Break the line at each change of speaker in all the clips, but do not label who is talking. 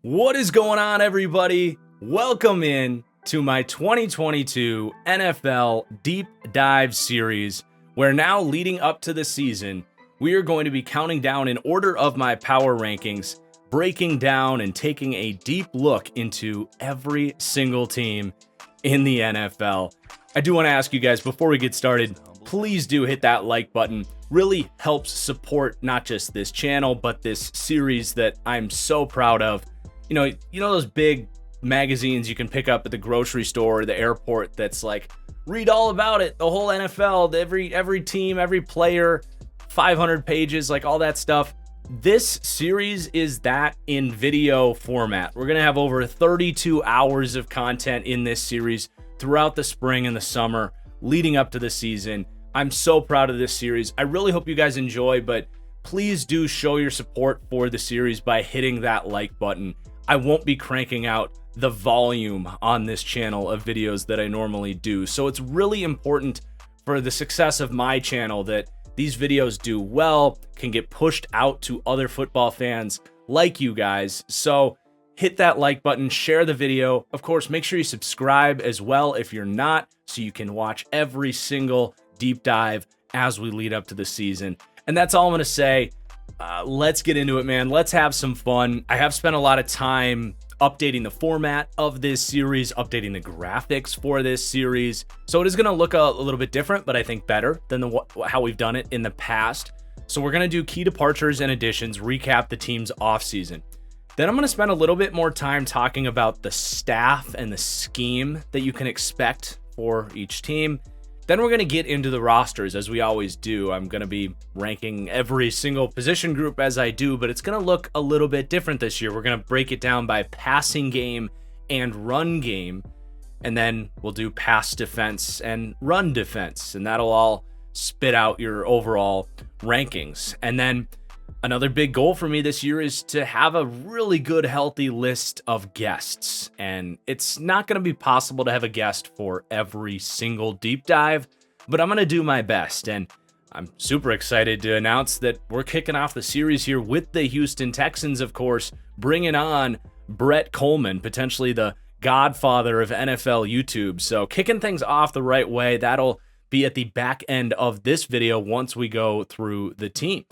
What is going on, everybody? Welcome in to my 2022 NFL Deep Dive series, where now leading up to the season, we are going to be counting down in order of my power rankings, breaking down and taking a deep look into every single team in the NFL. I do want to ask you guys, before we get started, please do hit that like button. Really helps support not just this channel, but this series that I'm so proud of. You know those big magazines you can pick up at the grocery store or the airport that's like, read all about it, the whole NFL, every team, every player, 500 pages, like all that stuff. This series is that in video format. We're going to have over 32 hours of content in this series throughout the spring and the summer leading up to the season. I'm so proud of this series. I really hope you guys enjoy, but please do show your support for the series by hitting that like button. I won't be cranking out the volume on this channel of videos that I normally do. So it's really important for the success of my channel that these videos do well, can get pushed out to other football fans like you guys. So hit that like button, share the video. Of course, make sure you subscribe as well if you're not, so you can watch every single deep dive as we lead up to the season. And that's all I'm going to say. Let's get into it, man. Let's have some fun. I have spent a lot of time updating the format of this series, updating the graphics for this series. So it is going to look a little bit different, but I think better than how we've done it in the past. So we're going to do key departures and additions, recap the team's offseason. Then I'm going to spend a little bit more time talking about the staff and the scheme that you can expect for each team. Then we're going to get into the rosters, as we always do. I'm going to be ranking every single position group as I do, but it's going to look a little bit different this year. We're going to break it down by passing game and run game, and then we'll do pass defense and run defense, and that'll all spit out your overall rankings. And then another big goal for me this year is to have a really good, healthy list of guests. And it's not going to be possible to have a guest for every single deep dive, but I'm going to do my best. And I'm super excited to announce that we're kicking off the series here with the Houston Texans, of course, bringing on Brett Kollmann, potentially the godfather of NFL YouTube. So kicking things off the right way, that'll be at the back end of this video once we go through the team.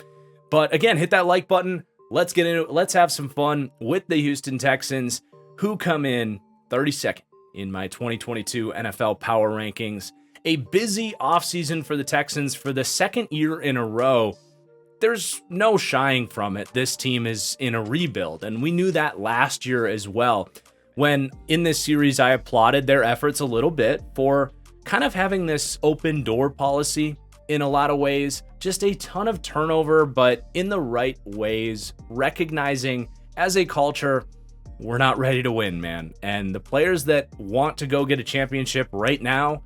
But again, hit that like button. Let's get into it. Let's have some fun with the Houston Texans, who come in 32nd in my 2022 NFL Power Rankings. A busy offseason for the Texans for the second year in a row. There's no shying from it. This team is in a rebuild, and we knew that last year as well. When in this series, I applauded their efforts a little bit for kind of having this open door policy in a lot of ways. Just a ton of turnover, but in the right ways, recognizing as a culture, we're not ready to win, man. And the players that want to go get a championship right now,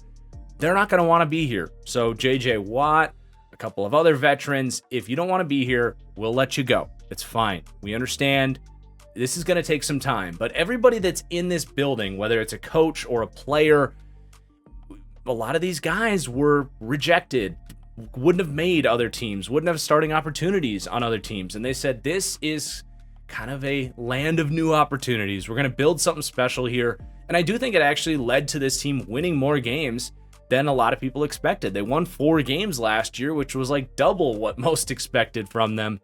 they're not going to want to be here. So JJ Watt, a couple of other veterans, if you don't want to be here, we'll let you go. It's fine. We understand this is going to take some time, but everybody that's in this building, whether it's a coach or a player, a lot of these guys were rejected, wouldn't have made other teams, wouldn't have starting opportunities on other teams. And they said, this is kind of a land of new opportunities. We're going to build something special here. And I do think it actually led to this team winning more games than a lot of people expected. They won 4 games last year, which was like double what most expected from them.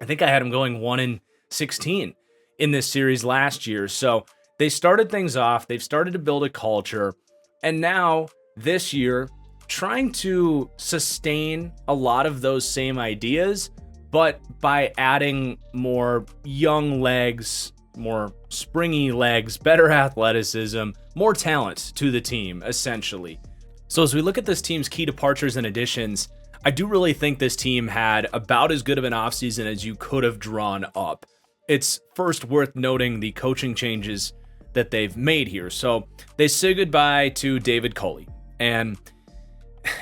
I think I had them going 1-16 in this series last year. So they started things off. They've started to build a culture. And now this year, trying to sustain a lot of those same ideas, but by adding more young legs, more springy legs, better athleticism, more talent to the team, essentially. So as we look at this team's key departures and additions, I do really think this team had about as good of an offseason as you could have drawn up. It's first worth noting the coaching changes that they've made here. So they say goodbye to David Culley, and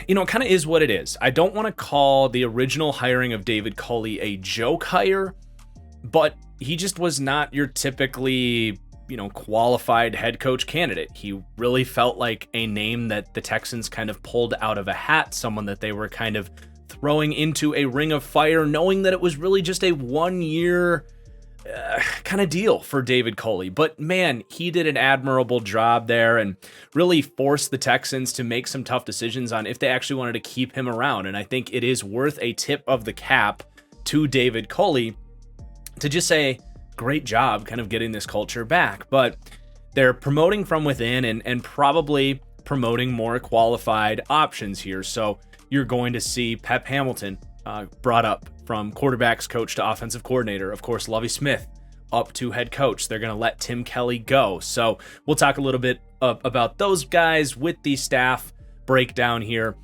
it kind of is what it is. I don't want to call the original hiring of David Culley a joke hire, but he just was not your typically, qualified head coach candidate. He really felt like a name that the Texans kind of pulled out of a hat, someone that they were kind of throwing into a ring of fire, knowing that it was really just a 1-year kind of deal for David Culley. But man, he did an admirable job there and really forced the Texans to make some tough decisions on if they actually wanted to keep him around. And I think it is worth a tip of the cap to David Culley to just say, great job kind of getting this culture back. But they're promoting from within and probably promoting more qualified options here. So you're going to see Pep Hamilton brought up from quarterbacks coach to offensive coordinator. Of course, Lovie Smith up to head coach. They're going to let Tim Kelly go. So we'll talk a little bit about those guys with the staff breakdown here,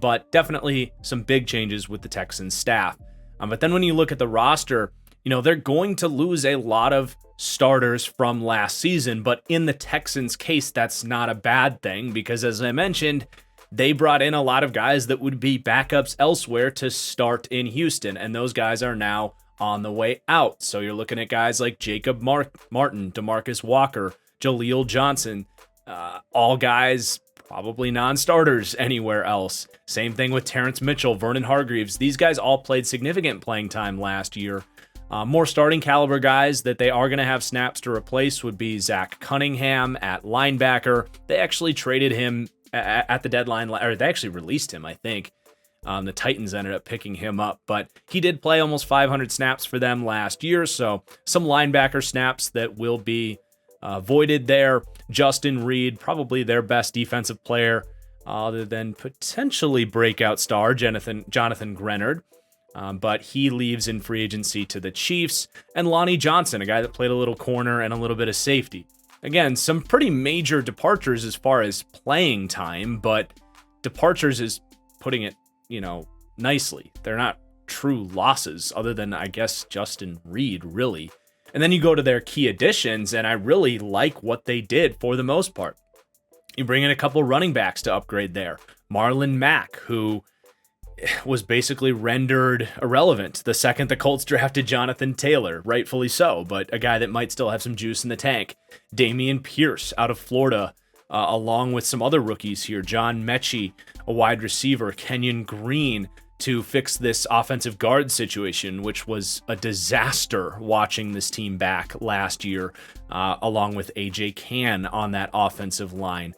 but definitely some big changes with the Texans staff. But then when you look at the roster, they're going to lose a lot of starters from last season, but in the Texans' case, that's not a bad thing because, as I mentioned, they brought in a lot of guys that would be backups elsewhere to start in Houston, and those guys are now on the way out. So you're looking at guys like Jacob Martin, DeMarcus Walker, Jaleel Johnson, all guys probably non-starters anywhere else. Same thing with Terrence Mitchell, Vernon Hargreaves. These guys all played significant playing time last year. More starting caliber guys that they are going to have snaps to replace would be Zach Cunningham at linebacker. They actually traded him at the deadline, or they actually released him, I think. The Titans ended up picking him up, but he did play almost 500 snaps for them last year, so some linebacker snaps that will be voided there. Justin Reed, probably their best defensive player, other than potentially breakout star Jonathan Grenard. But he leaves in free agency to the Chiefs. And Lonnie Johnson, a guy that played a little corner and a little bit of safety. Again, some pretty major departures as far as playing time, but departures is putting it, nicely. They're not true losses other than, I guess, Justin Reed, really. And then you go to their key additions, and I really like what they did for the most part. You bring in a couple running backs to upgrade there. Marlon Mack, who was basically rendered irrelevant the second the Colts drafted Jonathan Taylor, rightfully so, but a guy that might still have some juice in the tank. Damian Pierce out of Florida, along with some other rookies here. John Mechie, a wide receiver. Kenyon Green to fix this offensive guard situation, which was a disaster watching this team back last year, along with AJ Cann on that offensive line.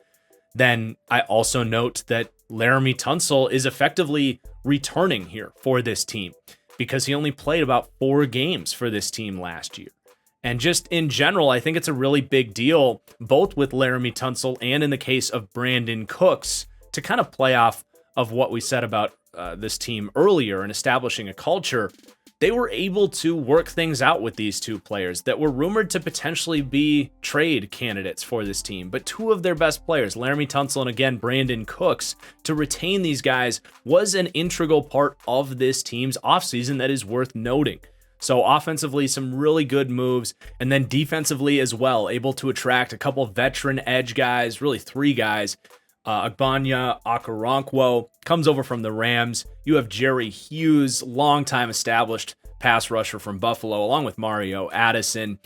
Then I also note that Laramie Tunsil is effectively returning here for this team because he only played about 4 games for this team last year. And just in general, I think it's a really big deal, both with Laramie Tunsil and in the case of Brandon Cooks, to kind of play off of what we said about this team earlier and establishing a culture. They were able to work things out with these two players that were rumored to potentially be trade candidates for this team. But 2 of their best players, Laramie Tunsil and again, Brandon Cooks, to retain these guys was an integral part of this team's offseason that is worth noting. So offensively, some really good moves. And then defensively as well, able to attract a couple veteran edge guys, really 3 guys. Agbanya Okoronkwo comes over from the Rams. You have Jerry Hughes, longtime established pass rusher from Buffalo, along with Mario Addison.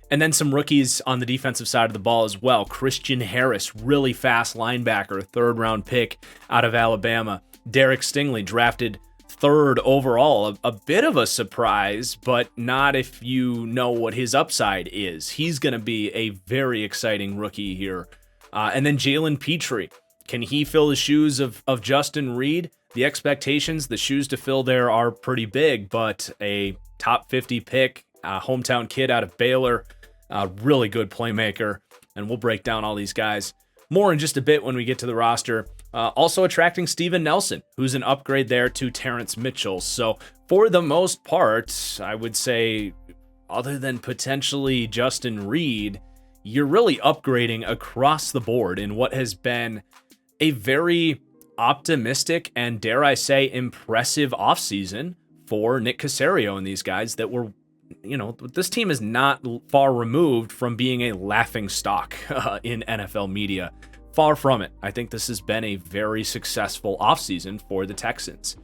And then some rookies on the defensive side of the ball as well. Christian Harris, really fast linebacker, 3rd round pick out of Alabama. Derek Stingley, drafted 3rd overall. A bit of a surprise, but not if you know what his upside is. He's going to be a very exciting rookie here. And then Jalen Petrie. Can he fill the shoes of Justin Reed? The expectations, the shoes to fill there are pretty big, but a top 50 pick, a hometown kid out of Baylor, a really good playmaker, and we'll break down all these guys more in just a bit when we get to the roster. Also attracting Steven Nelson, who's an upgrade there to Terrence Mitchell. So for the most part, I would say, other than potentially Justin Reed, you're really upgrading across the board in what has been a very optimistic and, dare I say, impressive offseason for Nick Caserio and these guys that were, this team is not far removed from being a laughing stock in NFL media. Far from it. I think this has been a very successful offseason for the Texans.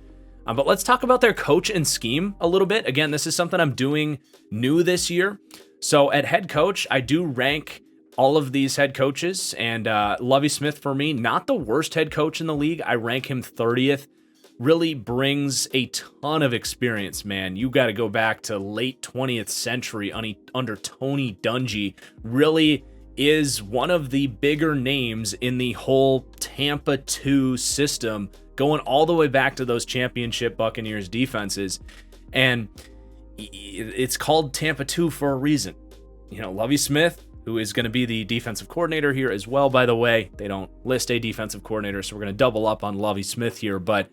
But let's talk about their coach and scheme a little bit. Again, this is something I'm doing new this year. So at head coach, I do rank all of these head coaches, and Lovie Smith, for me, not the worst head coach in the league. I rank him 30th. really brings a ton of experience, man. You got to go back to late 20th century under Tony Dungy. Really is one of the bigger names in the whole Tampa 2 system, going all the way back to those championship Buccaneers defenses. And it's called Tampa 2 for a reason. Lovie Smith, who is going to be the defensive coordinator here as well, by the way. They don't list a defensive coordinator, so we're going to double up on Lovie Smith here, but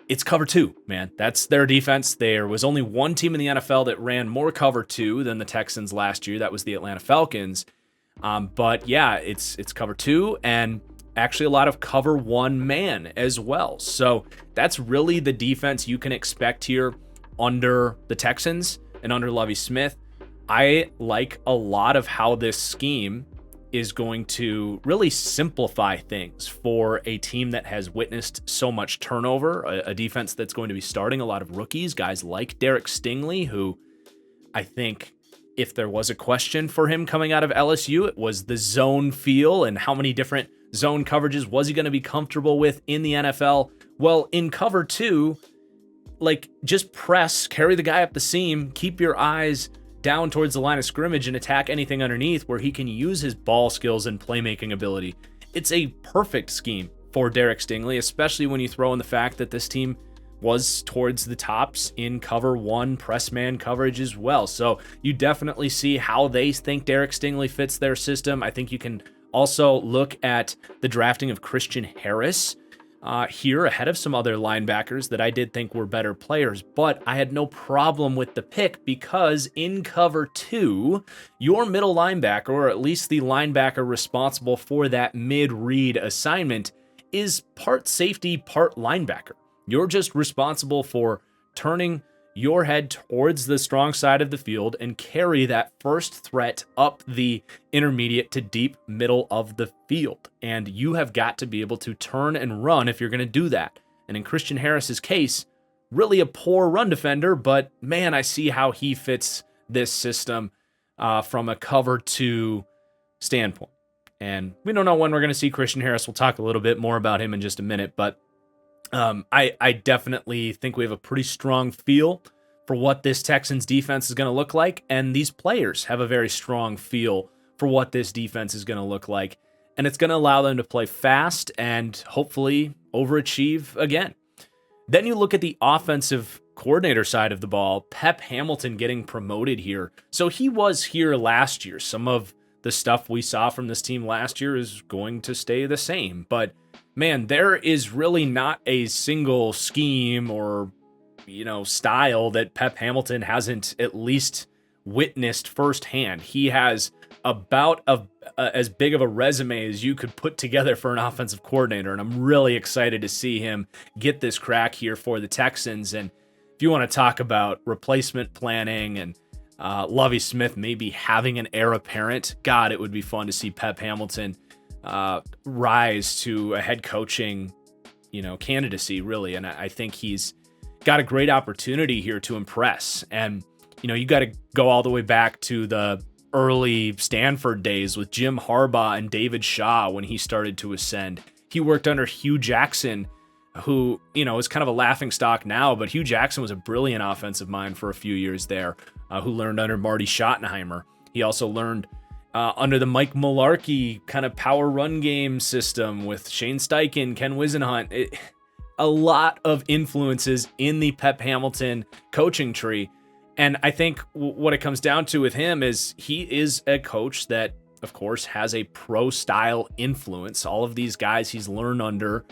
it's cover 2, man. That's their defense. There was only one team in the NFL that ran more cover 2 than the Texans last year. That was the Atlanta Falcons. But yeah, it's cover 2 and actually a lot of cover 1 man as well. So that's really the defense you can expect here under the Texans and under Lovie Smith. I like a lot of how this scheme is going to really simplify things for a team that has witnessed so much turnover, a defense that's going to be starting a lot of rookies, guys like Derek Stingley, who I think if there was a question for him coming out of LSU, it was the zone feel and how many different zone coverages was he going to be comfortable with in the NFL. Well, in cover 2, just press, carry the guy up the seam, keep your eyes down towards the line of scrimmage and attack anything underneath where he can use his ball skills and playmaking ability. It's a perfect scheme for Derek Stingley, especially when you throw in the fact that this team was towards the tops in cover 1 press man coverage as well. So you definitely see how they think Derek Stingley fits their system. I think you can also look at the drafting of Christian Harris here ahead of some other linebackers that I did think were better players, but I had no problem with the pick because in cover 2, your middle linebacker, or at least the linebacker responsible for that mid-read assignment, is part safety, part linebacker. You're just responsible for turning your head towards the strong side of the field and carry that first threat up the intermediate to deep middle of the field. And you have got to be able to turn and run if you're going to do that. And in Christian Harris's case, really a poor run defender, but man, I see how he fits this system from a cover 2 standpoint. And we don't know when we're going to see Christian Harris. We'll talk a little bit more about him in just a minute, but I definitely think we have a pretty strong feel for what this Texans defense is going to look like, and these players have a very strong feel for what this defense is going to look like, and it's going to allow them to play fast and hopefully overachieve again. Then you look at the offensive coordinator side of the ball, Pep Hamilton getting promoted here. So he was here last year. Some of the stuff we saw from this team last year is going to stay the same, but man, there is really not a single scheme or, style that Pep Hamilton hasn't at least witnessed firsthand. He has about as big of a resume as you could put together for an offensive coordinator, and I'm really excited to see him get this crack here for the Texans. And if you want to talk about replacement planning and Lovie Smith maybe having an heir apparent, God, it would be fun to see Pep Hamilton rise to a head coaching, candidacy, really. And I think he's got a great opportunity here to impress. And, you got to go all the way back to the early Stanford days with Jim Harbaugh and David Shaw when he started to ascend. He worked under Hugh Jackson, who, is kind of a laughingstock now, but Hugh Jackson was a brilliant offensive mind for a few years there, who learned under Marty Schottenheimer. He also learned under the Mike Mularkey kind of power run game system with Shane Steichen, Ken Wisenhunt. A lot of influences in the Pep Hamilton coaching tree. And I think what it comes down to with him is he is a coach that, of course, has a pro-style influence. All of these guys he's learned under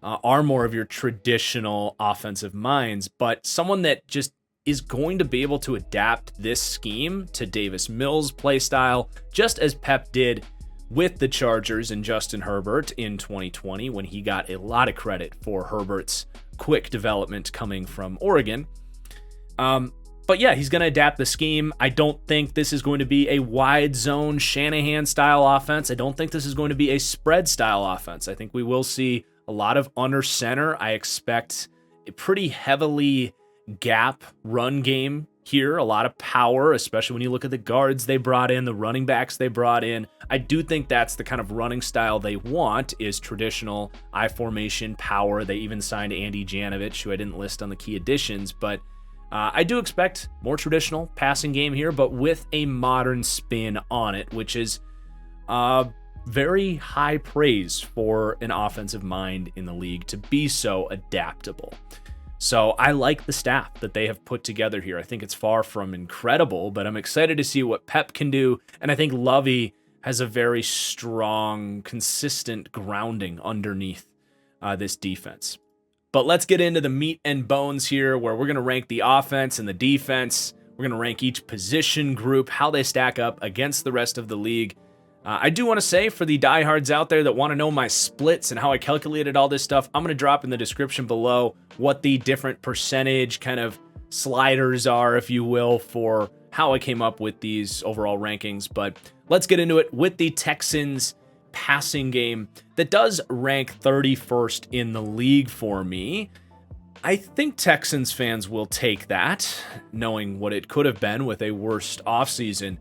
are more of your traditional offensive minds, but someone that just is going to be able to adapt this scheme to Davis Mills' play style, just as Pep did with the Chargers and Justin Herbert in 2020, when he got a lot of credit for Herbert's quick development coming from Oregon. But yeah, he's going to adapt the scheme. I don't think this is going to be a wide zone Shanahan-style offense. I don't think this is going to be a spread-style offense. I think we will see a lot of under center. I expect a pretty heavily gap run game here, a lot of power, especially when you look at the guards they brought in, the running backs they brought in. I do think that's the kind of running style they want, is traditional I formation power. They even signed Andy Janovich, who I didn't list on the key additions, but I do expect more traditional passing game here, but with a modern spin on it, which is very high praise for an offensive mind in the league to be so adaptable. So I like the staff that they have put together here. I think it's far from incredible, but I'm excited to see what Pep can do. And I think Lovey has a very strong, consistent grounding underneath this defense. But let's get into the meat and bones here, where we're going to rank the offense and the defense. We're going to rank each position group, how they stack up against the rest of the league. I do want to say, for the diehards out there that want to know my splits and how I calculated all this stuff, I'm going to drop in the description below what the different percentage kind of sliders are, if you will, for how I came up with these overall rankings. But let's get into it with the Texans passing game that does rank 31st in the league for me. I think Texans fans will take that, knowing what it could have been with a worst offseason.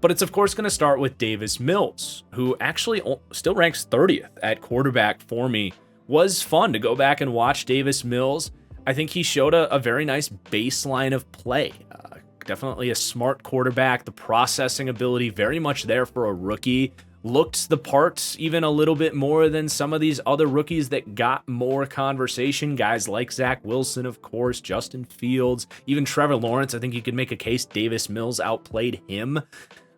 But it's, of course, going to start with Davis Mills, who actually still ranks 30th at quarterback for me. Was fun to go back and watch Davis Mills. I think he showed a very nice baseline of play. Definitely a smart quarterback. The processing ability very much there for a rookie. Looked the part even a little bit more than some of these other rookies that got more conversation. Guys like Zach Wilson, of course, Justin Fields, even Trevor Lawrence. I think you could make a case Davis Mills outplayed him.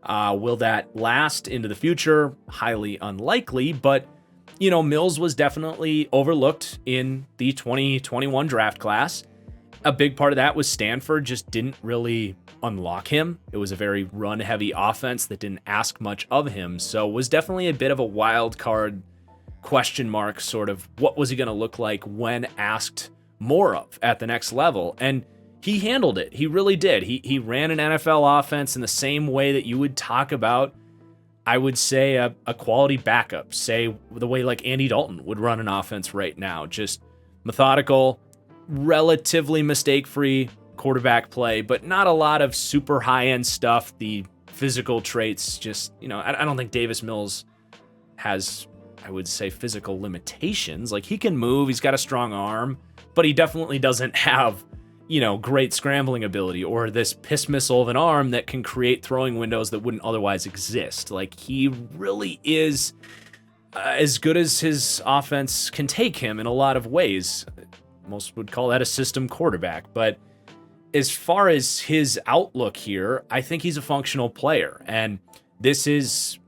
Will that last into the future? Highly unlikely, but Mills was definitely overlooked in the 2021 draft class. A big part of that was Stanford just didn't really unlock him. It was a very run-heavy offense that didn't ask much of him, so was definitely a bit of a wild card question mark, sort of what was he going to look like when asked more of at the next level. And he handled it. He really did. He ran an NFL offense in the same way that you would talk about, I would say, a quality backup, say the way like Andy Dalton would run an offense right now. Just methodical, relatively mistake-free quarterback play, but not a lot of super high-end stuff. The physical traits, just, I don't think Davis Mills has, I would say, physical limitations. Like, he can move, he's got a strong arm, but he definitely doesn't have great scrambling ability or this piss missile of an arm that can create throwing windows that wouldn't otherwise exist. Like, he really is as good as his offense can take him in a lot of ways. Most would call that a system quarterback. But as far as his outlook here, I think he's a functional player. And this is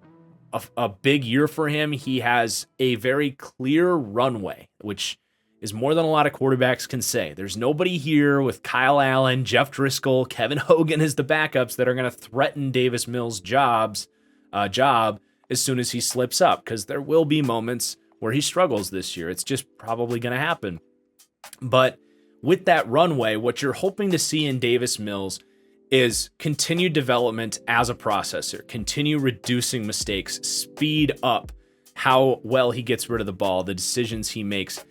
a big year for him. He has a very clear runway, which is more than a lot of quarterbacks can say. There's nobody here with Kyle Allen, Jeff Driscoll, Kevin Hogan as the backups that are going to threaten Davis Mills' job as soon as he slips up, because there will be moments where he struggles this year. It's just probably going to happen. But with that runway, what you're hoping to see in Davis Mills is continued development as a processor, continue reducing mistakes, speed up how well he gets rid of the ball, the decisions he makes.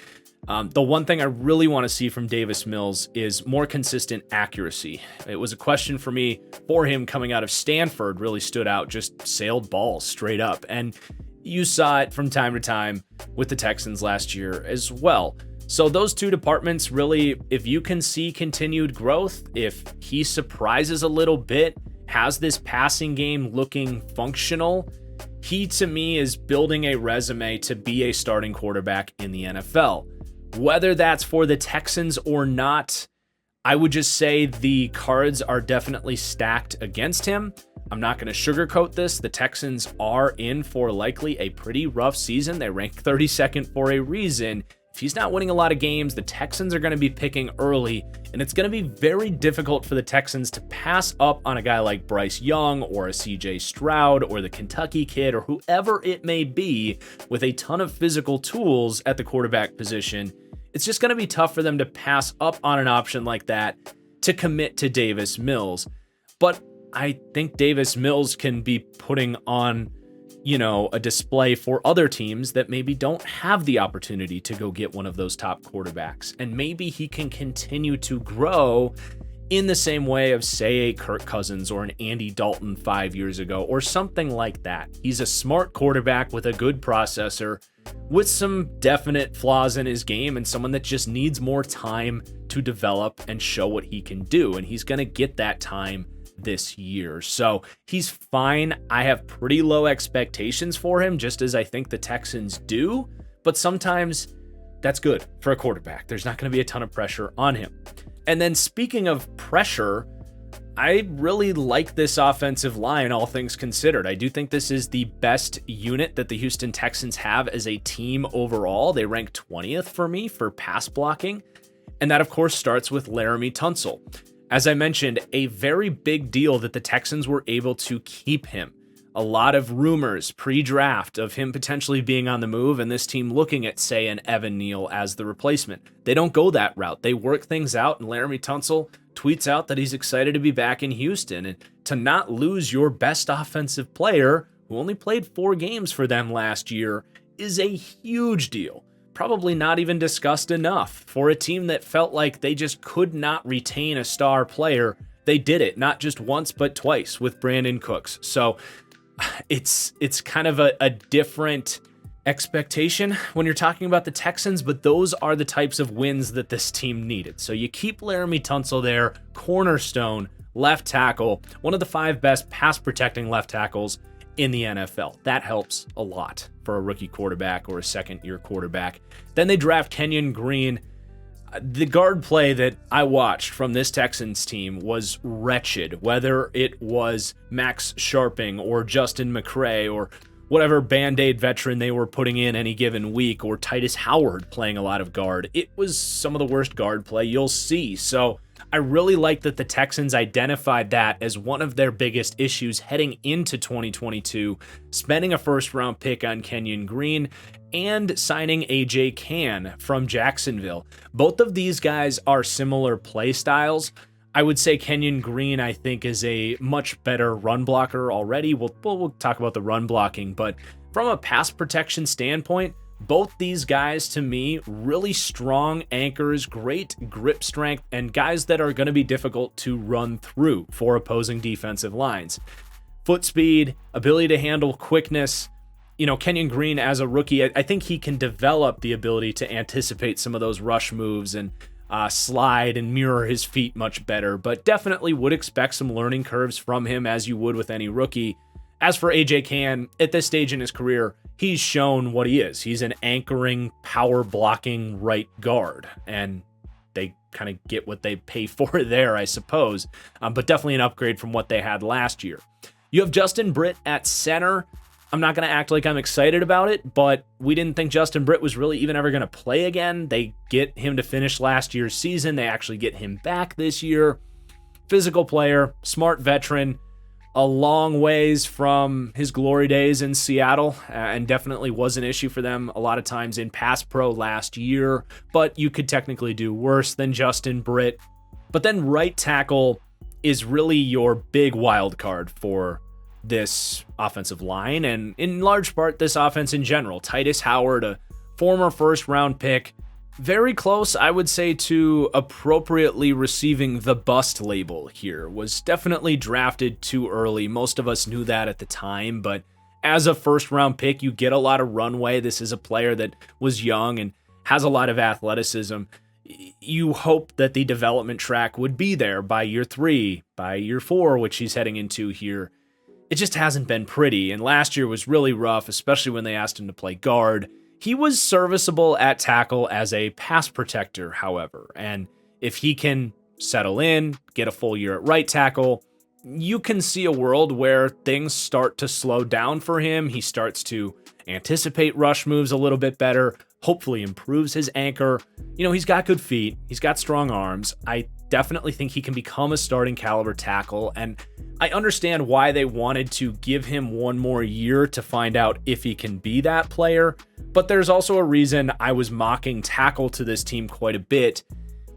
The one thing I really want to see from Davis Mills is more consistent accuracy. It was a question for me for him coming out of Stanford, really stood out, just sailed balls straight up. And you saw it from time to time with the Texans last year as well. So those two departments really, if you can see continued growth, if he surprises a little bit, has this passing game looking functional, he to me is building a resume to be a starting quarterback in the NFL. Whether that's for the Texans or not, I would just say the cards are definitely stacked against him. I'm not going to sugarcoat this. The Texans are in for likely a pretty rough season. They rank 32nd for a reason. If he's not winning a lot of games, the Texans are going to be picking early, and it's going to be very difficult for the Texans to pass up on a guy like Bryce Young or a CJ Stroud or the Kentucky kid or whoever it may be with a ton of physical tools at the quarterback position. It's just going to be tough for them to pass up on an option like that to commit to Davis Mills. But I think Davis Mills can be putting on a display for other teams that maybe don't have the opportunity to go get one of those top quarterbacks. And maybe he can continue to grow in the same way of, say, a Kirk Cousins or an Andy Dalton 5 years ago or something like that. He's a smart quarterback with a good processor, with some definite flaws in his game and someone that just needs more time to develop and show what he can do. And he's going to get that time this year. So he's fine. I have pretty low expectations for him, just as I think the Texans do. But sometimes that's good for a quarterback. There's not going to be a ton of pressure on him. And then speaking of pressure, I really like this offensive line, all things considered. I do think this is the best unit that the Houston Texans have as a team overall. They rank 20th for me for pass blocking. And that, of course, starts with Laremy Tunsil. As I mentioned, a very big deal that the Texans were able to keep him. A lot of rumors pre-draft of him potentially being on the move and this team looking at, say, an Evan Neal as the replacement. They don't go that route. They work things out, and Laremy Tunsil tweets out that he's excited to be back in Houston. And to not lose your best offensive player, who only played 4 games for them last year, is a huge deal. Probably not even discussed enough. For a team that felt like they just could not retain a star player, they did it, not just once, but twice with Brandon Cooks. So it's kind of a different expectation when you're talking about the Texans, but those are the types of wins that this team needed. So you keep Laremy Tunsil there, cornerstone, left tackle, one of the 5 best pass protecting left tackles in the NFL. That helps a lot for a rookie quarterback or a second-year quarterback. Then they draft Kenyon Green. The guard play that I watched from this Texans team was wretched, whether it was Max Sharping or Justin McCray or whatever Band-Aid veteran they were putting in any given week, or Titus Howard playing a lot of guard. It was some of the worst guard play you'll see. So I really like that the Texans identified that as one of their biggest issues heading into 2022, spending a first-round pick on Kenyon Green and signing AJ Cann from Jacksonville. Both of these guys are similar play styles. I would say Kenyon Green, I think, is a much better run blocker already. We'll talk about the run blocking, but from a pass protection standpoint, both these guys, to me, really strong anchors, great grip strength, and guys that are going to be difficult to run through for opposing defensive lines. Foot speed, ability to handle quickness. You know, Kenyon Green as a rookie, I think he can develop the ability to anticipate some of those rush moves and slide and mirror his feet much better, but definitely would expect some learning curves from him as you would with any rookie. As for AJ Cann, at this stage in his career, he's shown what he is. He's an anchoring, power blocking right guard, and they kind of get what they pay for there, I suppose, but definitely an upgrade from what they had last year. You have Justin Britt at center. I'm not going to act like I'm excited about it, but we didn't think Justin Britt was really even ever going to play again. They get him to finish last year's season. They actually get him back this year. Physical player, smart veteran, a long ways from his glory days in Seattle, and definitely was an issue for them a lot of times in pass pro last year, but you could technically do worse than Justin Britt. But then right tackle is really your big wild card for this offensive line, and in large part this offense in general. Titus Howard, a former first-round pick, very close, I would say, to appropriately receiving the bust label here. Was definitely drafted too early. Most of us knew that at the time, but as a first-round pick, you get a lot of runway. This is a player that was young and has a lot of athleticism. You hope that the development track would be there by year 3, by year 4, which he's heading into here. It just hasn't been pretty, and last year was really rough, especially when they asked him to play guard. He was serviceable at tackle as a pass protector, however, and if he can settle in, get a full year at right tackle, you can see a world where things start to slow down for him. He starts to anticipate rush moves a little bit better, hopefully improves his anchor. You know, he's got good feet, he's got strong arms. I definitely think he can become a starting caliber tackle, and I understand why they wanted to give him one more year to find out if he can be that player, but there's also a reason I was mocking tackle to this team quite a bit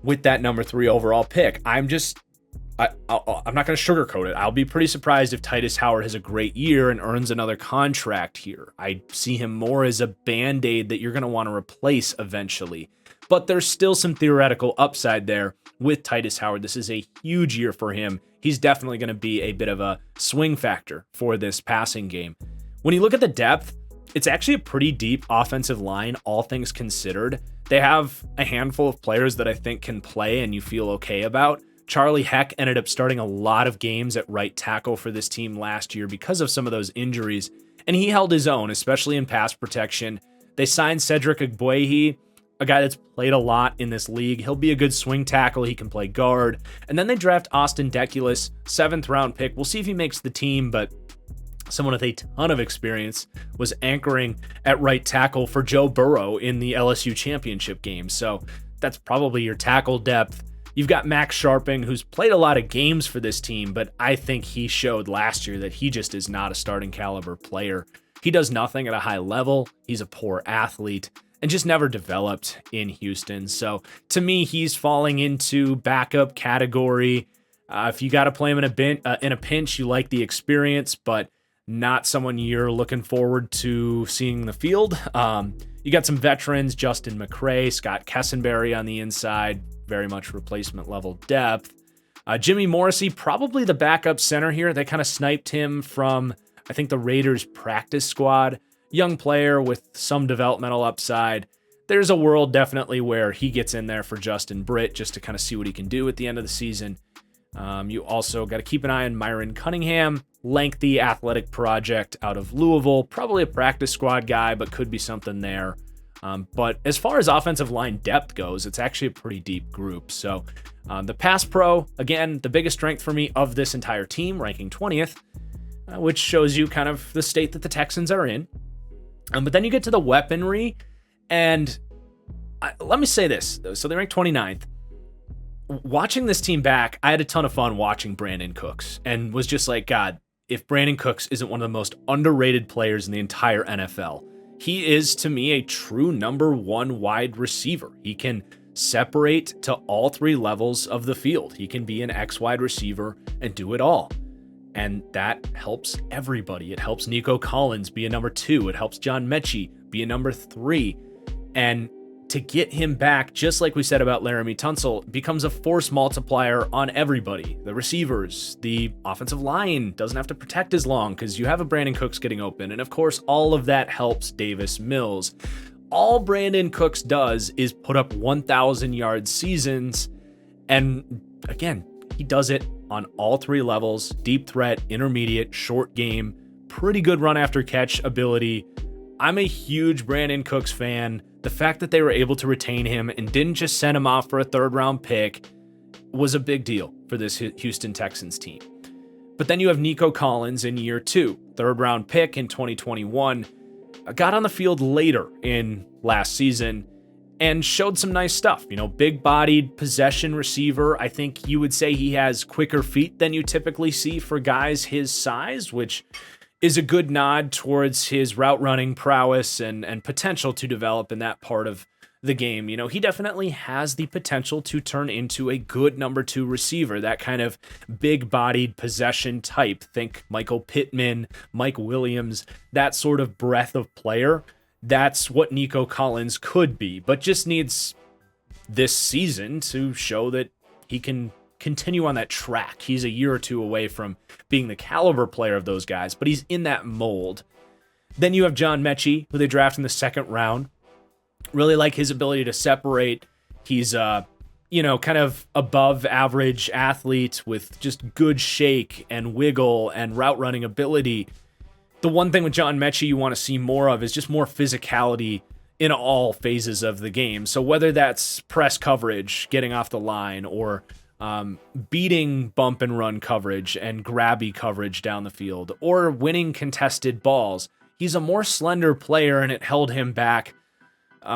with that number 3 overall pick. I'm not going to sugarcoat it. I'll be pretty surprised if Titus Howard has a great year and earns another contract here. I see him more as a Band-Aid that you're going to want to replace eventually. but there's still some theoretical upside there with Titus Howard. This is a huge year for him. He's definitely going to be a bit of a swing factor for this passing game. When you look at the depth, it's actually a pretty deep offensive line, all things considered. They have a handful of players that I think can play and you feel okay about. Charlie Heck ended up starting a lot of games at right tackle for this team last year because of some of those injuries, and he held his own, especially in pass protection. They signed Cedric Ogbuehi, a guy that's played a lot in this league. He'll be a good swing tackle. He can play guard. And then they draft Austin Deculus, 7th round pick. We'll see if he makes the team, but someone with a ton of experience was anchoring at right tackle for Joe Burrow in the LSU championship game. So that's probably your tackle depth. You've got Max Sharping, who's played a lot of games for this team, but I think he showed last year that he just is not a starting caliber player. He does nothing at a high level. He's a poor athlete and just never developed in Houston. So to me, he's falling into backup category. If you got to play him in a pinch, you like the experience, but not someone you're looking forward to seeing the field. You got some veterans, Justin McCray, Scott Kessenberry on the inside, very much replacement level depth. Jimmy Morrissey, probably the backup center here. They kind of sniped him from, I think, the Raiders practice squad. Young player with some developmental upside. There's a world definitely where he gets in there for Justin Britt just to kind of see what he can do at the end of the season. You also got to keep an eye on Myron Cunningham, lengthy athletic project out of Louisville, probably a practice squad guy, but could be something there. But as far as offensive line depth goes, it's actually a pretty deep group. So the pass pro, again, the biggest strength for me of this entire team, ranking 20th, which shows you kind of the state that the Texans are in. But then you get to the weaponry, and let me say this. So they rank 29th. Watching this team back, I had a ton of fun watching Brandon Cooks and was just like, God, if Brandon Cooks isn't one of the most underrated players in the entire NFL, he is, to me, a true number one wide receiver. He can separate to all 3 levels of the field. He can be an X wide receiver and do it all. And that helps everybody. It helps Nico Collins be a number 2. It helps John Mechie be a number 3. And to get him back, just like we said about Laramie Tunsil, becomes a force multiplier on everybody. The receivers, the offensive line doesn't have to protect as long because you have a Brandon Cooks getting open. And of course, all of that helps Davis Mills. All Brandon Cooks does is put up 1,000-yard seasons. And again, he does it on all 3 levels: deep threat, intermediate, short game, pretty good run after catch ability. I'm a huge Brandon Cooks fan. The fact that they were able to retain him and didn't just send him off for a 3rd round pick was a big deal for this Houston Texans team. But then you have Nico Collins in year 2, 3rd round pick in 2021, got on the field later in last season and showed some nice stuff. You know, big-bodied possession receiver. I think you would say he has quicker feet than you typically see for guys his size, which is a good nod towards his route running prowess and potential to develop in that part of the game. You know, he definitely has the potential to turn into a good number 2 receiver, that kind of big-bodied possession type. Think Michael Pittman, Mike Williams, that sort of breadth of player. That's what Nico Collins could be, but just needs this season to show that he can continue on that track. He's a year or 2 away from being the caliber player of those guys, but he's in that mold. Then you have John Mechie, who they draft in the 2nd round. Really like his ability to separate. He's kind of above average athlete with just good shake and wiggle and route running ability. The one thing with John Mechie you want to see more of is just more physicality in all phases of the game. So whether that's press coverage, getting off the line, or beating bump and run coverage and grabby coverage down the field, or winning contested balls, he's a more slender player, and it held him back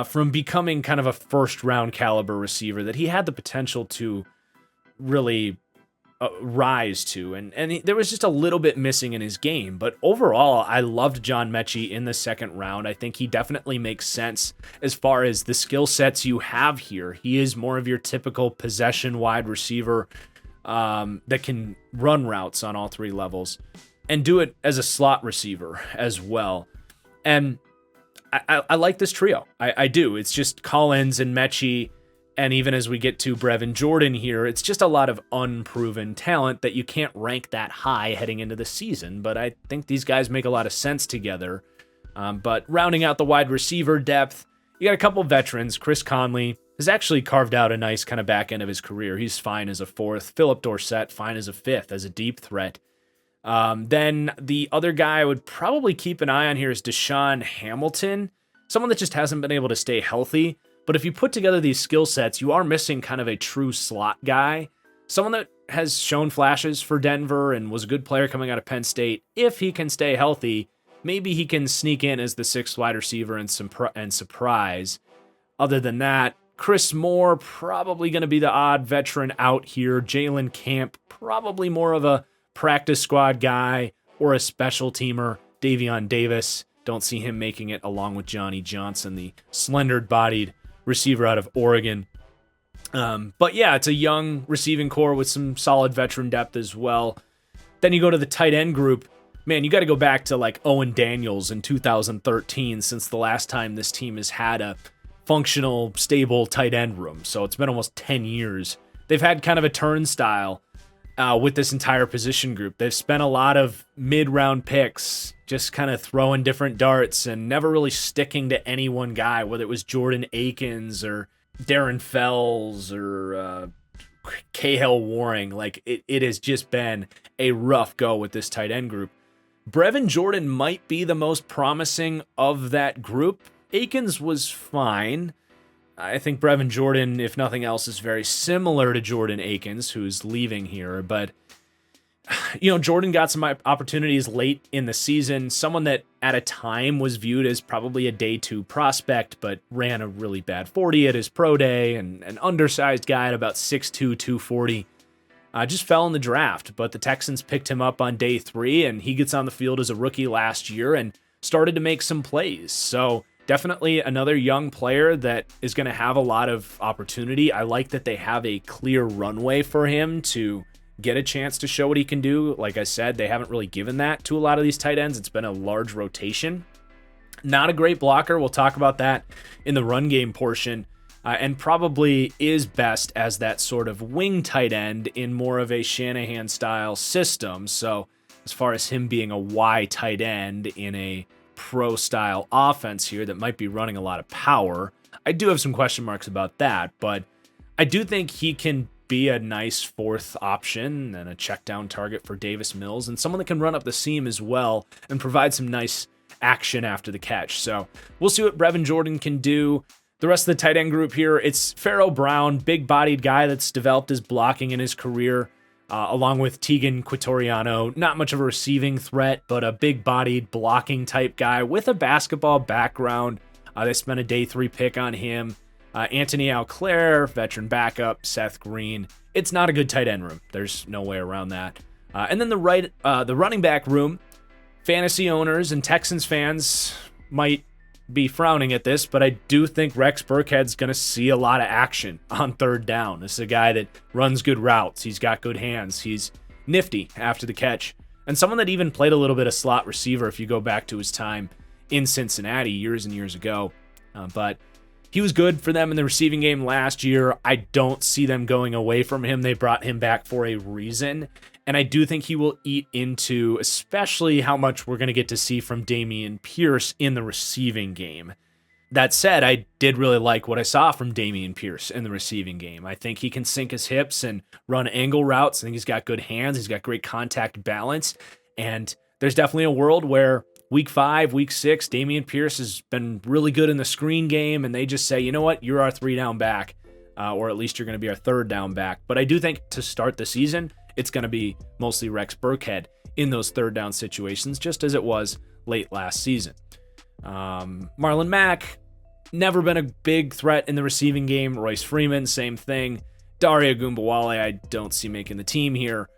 from becoming kind of a 1st round caliber receiver that he had the potential to really rise to, and there was just a little bit missing in his game. But overall, I loved John Mechie in the 2nd round. I think he definitely makes sense as far as the skill sets you have here. He is more of your typical possession wide receiver that can run routes on all 3 levels and do it as a slot receiver as well. And I like this trio. I do. It's just Collins and Mechie, and even as we get to Brevin Jordan here, it's just a lot of unproven talent that you can't rank that high heading into the season. But I think these guys make a lot of sense together. But rounding out the wide receiver depth, you got a couple veterans. Chris Conley has actually carved out a nice kind of back end of his career. He's fine as a fourth. Philip Dorsett, fine as a fifth, as a deep threat. Then the other guy I would probably keep an eye on here is Deshaun Hamilton, someone that just hasn't been able to stay healthy. But if you put together these skill sets, you are missing kind of a true slot guy, someone that has shown flashes for Denver and was a good player coming out of Penn State. If he can stay healthy, maybe he can sneak in as the sixth wide receiver and surprise. Other than that, Chris Moore, probably going to be the odd veteran out here. Jalen Camp, probably more of a practice squad guy or a special teamer. Davion Davis, don't see him making it along with Johnny Johnson, the slender-bodied receiver out of Oregon. But yeah, it's a young receiving core with some solid veteran depth as well. Then you go to the tight end group. Man, you got to go back to like Owen Daniels in 2013 since the last time this team has had a functional, stable tight end room. So it's been almost 10 years. They've had kind of a turnstile with this entire position group. They've spent a lot of mid-round picks just kind of throwing different darts and never really sticking to any one guy, whether it was Jordan Akins or Darren Fells or Cahill Waring. Like, it has just been a rough go with this tight end group. Brevin Jordan might be the most promising of that group. Akins was fine. I think Brevin Jordan, if nothing else, is very similar to Jordan Akins, who's leaving here. But, you know, Jordan got some opportunities late in the season. Someone that at a time was viewed as probably a day two prospect, but ran a really bad 40 at his pro day, and an undersized guy at about 6'2", 240. Just fell in the draft, but the Texans picked him up on day 3, and he gets on the field as a rookie last year and started to make some plays. So definitely another young player that is going to have a lot of opportunity. I like that they have a clear runway for him to get a chance to show what he can do. Like I said, they haven't really given that to a lot of these tight ends. It's been a large rotation. Not a great blocker. We'll talk about that in the run game portion. And probably is best as that sort of wing tight end in more of a Shanahan-style system. So as far as him being a Y tight end in a pro-style offense here that might be running a lot of power, I do have some question marks about that. But I do think he can be a nice fourth option and a check down target for Davis Mills and someone that can run up the seam as well and provide some nice action after the catch. So we'll see what Brevin Jordan can do. The rest of the tight end group here, it's Pharaoh Brown, big-bodied guy that's developed his blocking in his career, along with Tegan Quitoriano. Not much of a receiving threat, but a big-bodied blocking type guy with a basketball background. They spent a day 3 pick on him. Anthony Auclair, veteran backup, Seth Green. It's not a good tight end room. There's no way around that. And then the running back room, fantasy owners and Texans fans might be frowning at this, but I do think Rex Burkhead's going to see a lot of action on third down. This is a guy that runs good routes. He's got good hands. He's nifty after the catch. And someone that even played a little bit of slot receiver if you go back to his time in Cincinnati years and years ago. But he was good for them in the receiving game last year. I don't see them going away from him. They brought him back for a reason. And I do think he will eat into especially how much we're going to get to see from Dameon Pierce in the receiving game. That said, I did really like what I saw from Dameon Pierce in the receiving game. I think he can sink his hips and run angle routes. I think he's got good hands. He's got great contact balance. And there's definitely a world where week 5, week 6, Dameon Pierce has been really good in the screen game. And they just say, you know what, you're our 3-down back. Or at least you're going to be our 3rd down back. But I do think to start the season, it's going to be mostly Rex Burkhead in those 3rd down situations, just as it was late last season. Marlon Mack, never been a big threat in the receiving game. Royce Freeman, same thing. Daria Gumbawale, I don't see making the team here.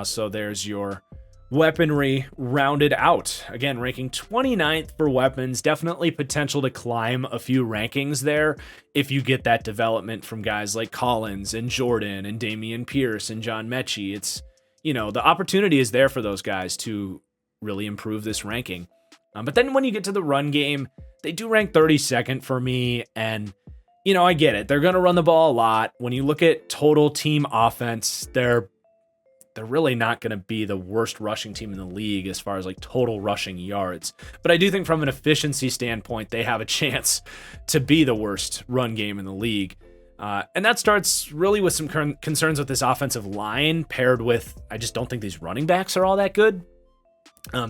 So there's your weaponry rounded out. Again, ranking 29th for weapons. Definitely potential to climb a few rankings there if you get that development from guys like Collins and Jordan and Dameon Pierce and John Mechie. It's, you know, the opportunity is there for those guys to really improve this ranking. But then when you get to the run game, they do rank 32nd for me. And, I get it. They're going to run the ball a lot. When you look at total team offense, they're really not going to be the worst rushing team in the league as far as like total rushing yards. But I do think from an efficiency standpoint, they have a chance to be the worst run game in the league. And that starts really with some concerns with this offensive line paired with, I just don't think these running backs are all that good.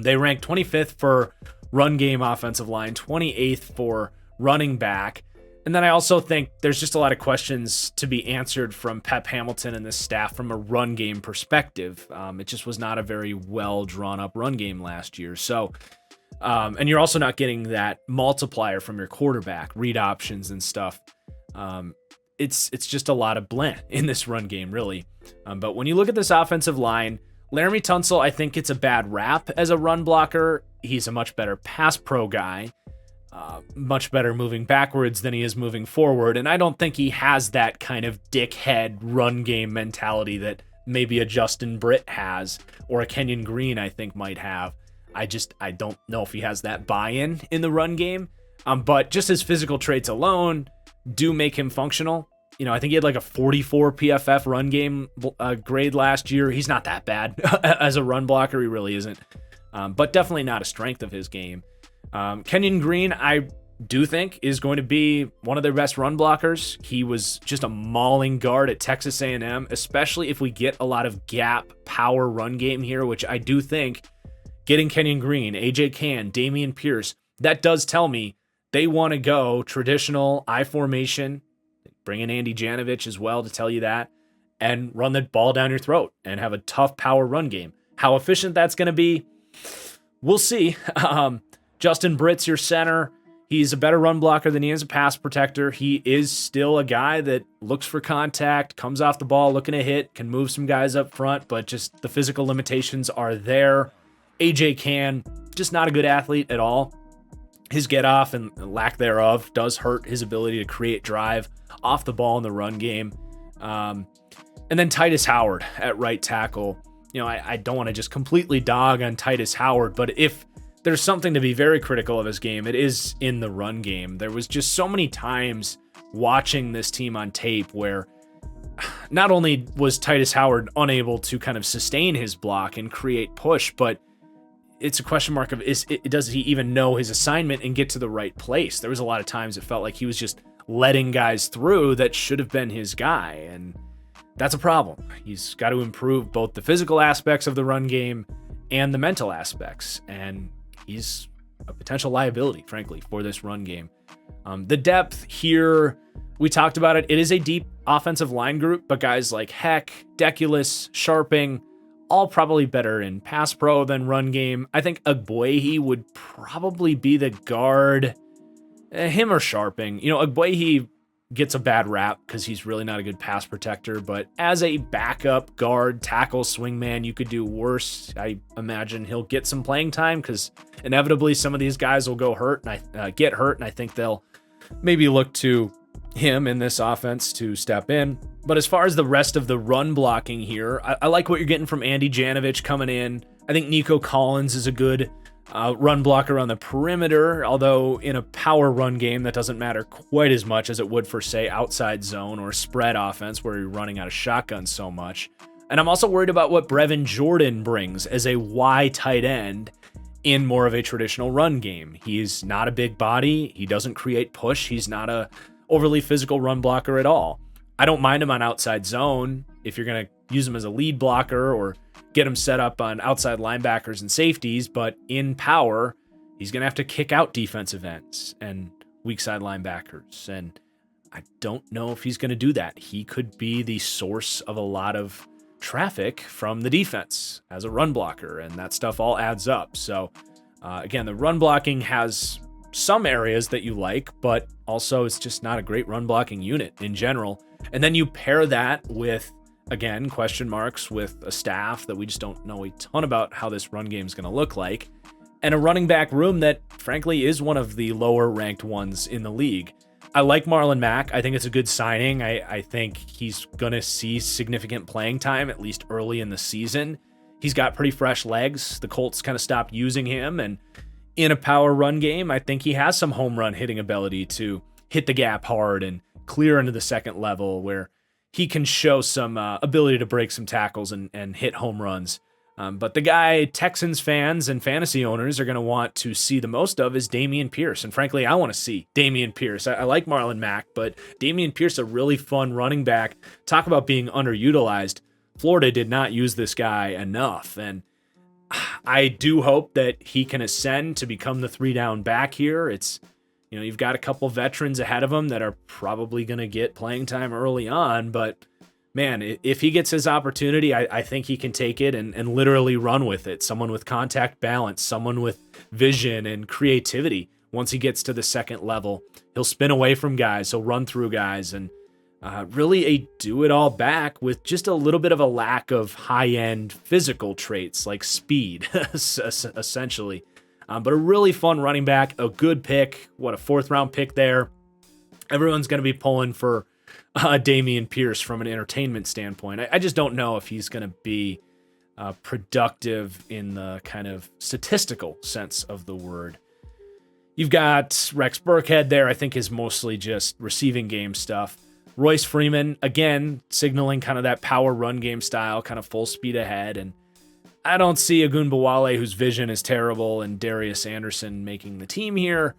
They rank 25th for run game offensive line, 28th for running back. And then I also think there's just a lot of questions to be answered from Pep Hamilton and this staff from a run game perspective. It just was not a very well drawn up run game last year. So, and you're also not getting that multiplier from your quarterback, read options and stuff. It's just a lot of bleh in this run game, really. But when you look at this offensive line, Laramie Tunsil, I think gets a bad rap as a run blocker. He's a much better pass pro guy. Much better moving backwards than he is moving forward. And I don't think he has that kind of dickhead run game mentality that maybe a Justin Britt has or a Kenyon Green, I think, might have. I don't know if he has that buy-in in the run game. But just his physical traits alone do make him functional. I think he had like a 44 PFF run game grade last year. He's not that bad as a run blocker. He really isn't. But definitely not a strength of his game. Kenyon Green, I do think, is going to be one of their best run blockers. He was just a mauling guard at Texas A&M, especially if we get a lot of gap power run game here, which I do think getting Kenyon Green, AJ Cann, Damian Pierce, that does tell me they want to go traditional I formation, bring in Andy Janovich as well to tell you that, and run the ball down your throat and have a tough power run game. How efficient that's going to be, we'll see. Justin Britt's your center. He's a better run blocker than he is a pass protector. He is still a guy that looks for contact, comes off the ball looking to hit, can move some guys up front, but just the physical limitations are there. AJ Cann, just not a good athlete at all. His get off and lack thereof does hurt his ability to create drive off the ball in the run game. And then Titus Howard at right tackle. I don't want to just completely dog on Titus Howard, but if there's something to be very critical of his game, it is in the run game. There was just so many times watching this team on tape where not only was Titus Howard unable to kind of sustain his block and create push, but it's a question mark of does he even know his assignment and get to the right place? There was a lot of times it felt like he was just letting guys through that should have been his guy, and that's a problem. He's got to improve both the physical aspects of the run game and the mental aspects, and he's a potential liability, frankly, for this run game. The depth here, we talked about it. It is a deep offensive line group, but guys like Heck, Deculus, Sharping, all probably better in pass pro than run game. I think Agboehi would probably be the guard, him or Sharping. Agboehi gets a bad rap because he's really not a good pass protector, but as a backup guard, tackle, swingman, you could do worse. I imagine he'll get some playing time because inevitably some of these guys will get hurt, and I think they'll maybe look to him in this offense to step in. But as far as the rest of the run blocking here, I like what you're getting from Andy Janovich coming in. I think Nico Collins is a good run blocker on the perimeter, although in a power run game, that doesn't matter quite as much as it would for, say, outside zone or spread offense where you're running out of shotgun so much. And I'm also worried about what Brevin Jordan brings as a Y tight end in more of a traditional run game. He's not a big body. He doesn't create push. He's not a overly physical run blocker at all. I don't mind him on outside zone if you're going to use him as a lead blocker or get him set up on outside linebackers and safeties, but in power, he's going to have to kick out defensive ends and weak side linebackers. And I don't know if he's going to do that. He could be the source of a lot of traffic from the defense as a run blocker, and that stuff all adds up. So again, the run blocking has some areas that you like, but also it's just not a great run blocking unit in general. And then you pair that with, again, question marks with a staff that we just don't know a ton about how this run game is going to look like, and a running back room that, frankly, is one of the lower ranked ones in the league. I like Marlon Mack. I think it's a good signing. I think he's going to see significant playing time, at least early in the season. He's got pretty fresh legs. The Colts kind of stopped using him, and in a power run game. I think he has some home run hitting ability to hit the gap hard and clear into the second level where he can show some ability to break some tackles and hit home runs. But the guy Texans fans and fantasy owners are going to want to see the most of is Dameon Pierce. And frankly, I want to see Dameon Pierce. I like Marlon Mack, but Dameon Pierce, a really fun running back. Talk about being underutilized. Florida did not use this guy enough. And I do hope that he can ascend to become the 3-down back here. It's, you've got a couple veterans ahead of him that are probably going to get playing time early on, but man, if he gets his opportunity, I think he can take it and literally run with it. Someone with contact balance, someone with vision and creativity. Once he gets to the second level, he'll spin away from guys, he'll run through guys, and really a do-it-all back with just a little bit of a lack of high-end physical traits like speed, essentially. But a really fun running back, a good pick. What a 4th-round pick there. Everyone's going to be pulling for Dameon Pierce from an entertainment standpoint. I just don't know if he's going to be productive in the kind of statistical sense of the word. You've got Rex Burkhead there, I think is mostly just receiving game stuff. Royce Freeman, again, signaling kind of that power run game style, kind of full speed ahead. And I don't see Ogunbowale, whose vision is terrible, and Darius Anderson making the team here.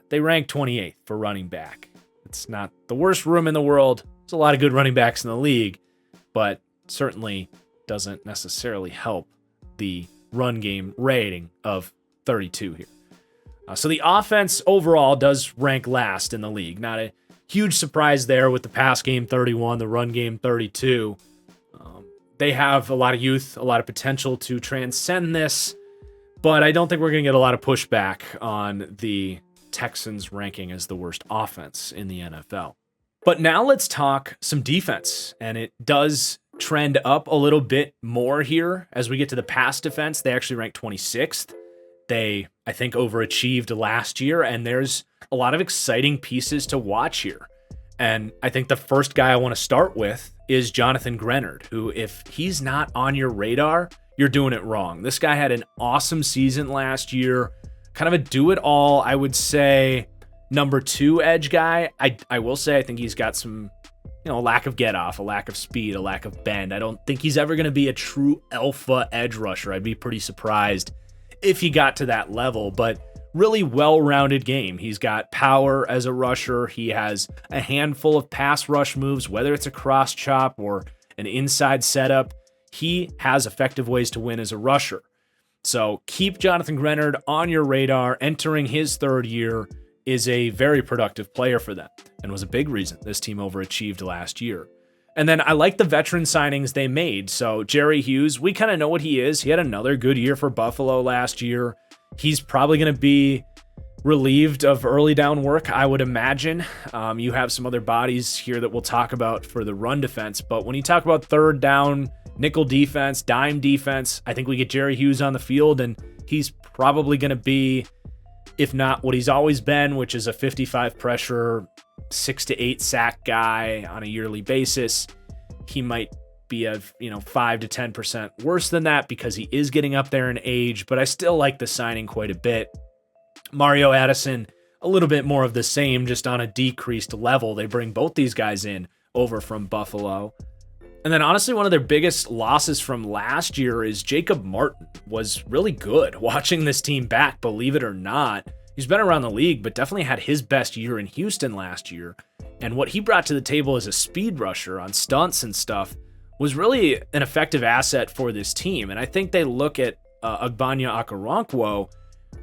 They rank 28th for running back. It's not the worst room in the world. There's a lot of good running backs in the league, but certainly doesn't necessarily help the run game rating of 32 here. So the offense overall does rank last in the league. Not a huge surprise there with the pass game 31, the run game 32. They have a lot of youth, a lot of potential to transcend this, but I don't think we're going to get a lot of pushback on the Texans ranking as the worst offense in the NFL. But now let's talk some defense, and it does trend up a little bit more here as we get to the pass defense. They actually rank 26th. They, I think, overachieved last year, and there's a lot of exciting pieces to watch here. And I think the first guy I want to start with is Jonathan Grenard, who, if he's not on your radar, you're doing it wrong. This guy had an awesome season last year, kind of a do-it-all, I would say, number 2 edge guy. I will say I think he's got some, a lack of get-off, a lack of speed, a lack of bend. I don't think he's ever going to be a true alpha edge rusher. I'd be pretty surprised if he got to that level, but really well-rounded game. He's got power as a rusher. He has a handful of pass rush moves, whether it's a cross chop or an inside setup. He has effective ways to win as a rusher. So keep Jonathan Grenard on your radar. Entering his 3rd year is a very productive player for them and was a big reason this team overachieved last year. And then I like the veteran signings they made. So Jerry Hughes, we kind of know what he is. He had another good year for Buffalo last year. He's probably going to be relieved of early down work, I would imagine. You have some other bodies here that we'll talk about for the run defense. But when you talk about 3rd down, nickel defense, dime defense, I think we get Jerry Hughes on the field, and he's probably going to be, if not what he's always been, which is a 55 pressure, 6 to 8 sack guy on a yearly basis. He might be a 5 to 10% worse than that because he is getting up there in age, but I still like the signing quite a bit. Mario Addison, a little bit more of the same, just on a decreased level. They bring both these guys in over from Buffalo. And then honestly, one of their biggest losses from last year is Jacob Martin was really good watching this team back, believe it or not. He's been around the league, but definitely had his best year in Houston last year. And what he brought to the table as a speed rusher on stunts and stuff was really an effective asset for this team. And I think they look at Agbanya Okoronkwo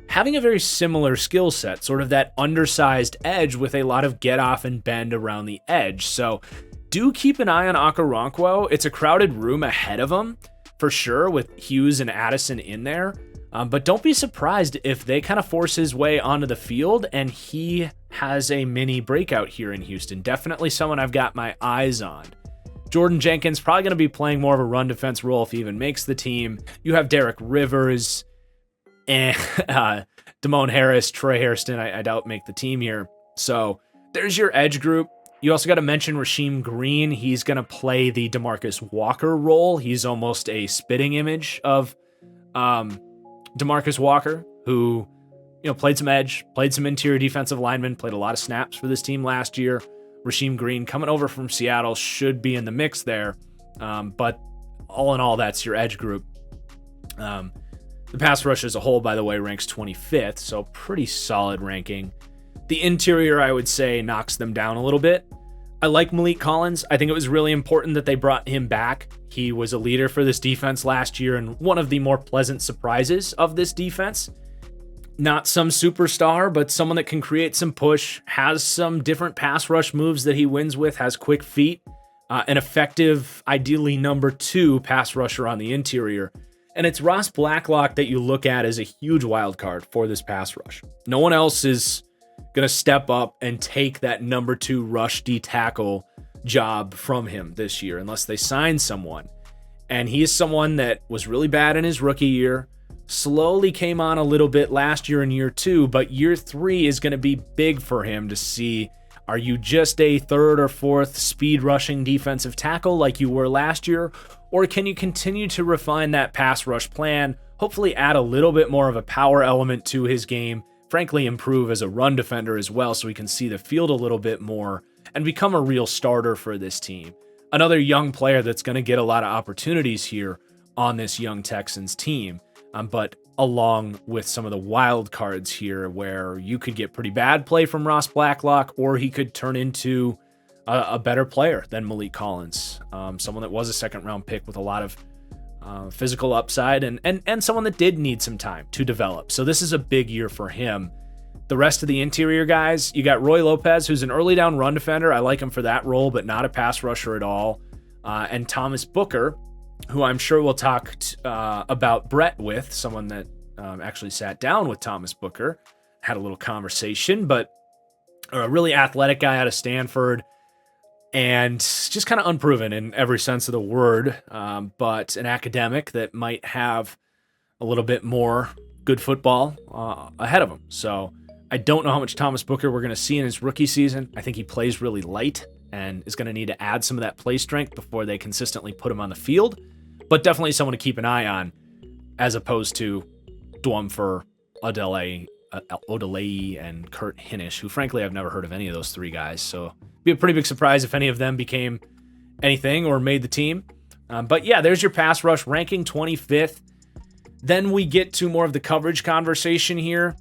having a very similar skill set, sort of that undersized edge with a lot of get off and bend around the edge. So do keep an eye on Okoronkwo. It's a crowded room ahead of him for sure, with Hughes and Addison in there. But don't be surprised if they kind of force his way onto the field and he has a mini breakout here in Houston. Definitely someone I've got my eyes on. Jordan Jenkins probably going to be playing more of a run defense role if he even makes the team. You have Derek Rivers and Damone Harris, Troy Hairston, I doubt make the team here. So there's your edge group. You also got to mention Rasheem Green. He's going to play the DeMarcus Walker role. He's almost a spitting image of DeMarcus Walker. who, played some edge, played some interior defensive lineman, played a lot of snaps for this team last year. Rasheem Green coming over from Seattle should be in the mix there. But all in all, that's your edge group. The pass rush as a whole, by the way, ranks 25th, so pretty solid ranking. The interior, I would say, knocks them down a little bit. I like Malik Collins. I think it was really important that they brought him back. He was a leader for this defense last year and one of the more pleasant surprises of this defense. Not some superstar, but someone that can create some push, has some different pass rush moves that he wins with, has quick feet, an effective, ideally number 2 pass rusher on the interior. And it's Ross Blacklock that you look at as a huge wild card for this pass rush. No one else is going to step up and take that number 2 rush D tackle job from him this year unless they sign someone. And he is someone that was really bad in his rookie year, slowly came on a little bit last year in year 2, but year 3 is going to be big for him to see, are you just a 3rd or 4th speed rushing defensive tackle like you were last year? Or can you continue to refine that pass rush plan, hopefully add a little bit more of a power element to his game, frankly improve as a run defender as well so he can see the field a little bit more and become a real starter for this team. Another young player that's going to get a lot of opportunities here on this young Texans team, but along with some of the wild cards here where you could get pretty bad play from Ross Blacklock or he could turn into a better player than Malik Collins, someone that was a 2nd round pick with a lot of physical upside and someone that did need some time to develop. So this is a big year for him. The rest of the interior guys, you got Roy Lopez, who's an early down run defender. I like him for that role, but not a pass rusher at all. And Thomas Booker, who I'm sure we'll talk about Brett with, someone that actually sat down with Thomas Booker, had a little conversation, but a really athletic guy out of Stanford. And just kind of unproven in every sense of the word, but an academic that might have a little bit more good football ahead of him. So I don't know how much Thomas Booker we're going to see in his rookie season. I think he plays really light and is going to need to add some of that play strength before they consistently put him on the field, but definitely someone to keep an eye on as opposed to Dwumfer, Odelay, and Kurt Hinish, who frankly I've never heard of any of those 3 guys. So be a pretty big surprise if any of them became anything or made the team. But yeah, there's your pass rush ranking 25th. Then we get to more of the coverage conversation here.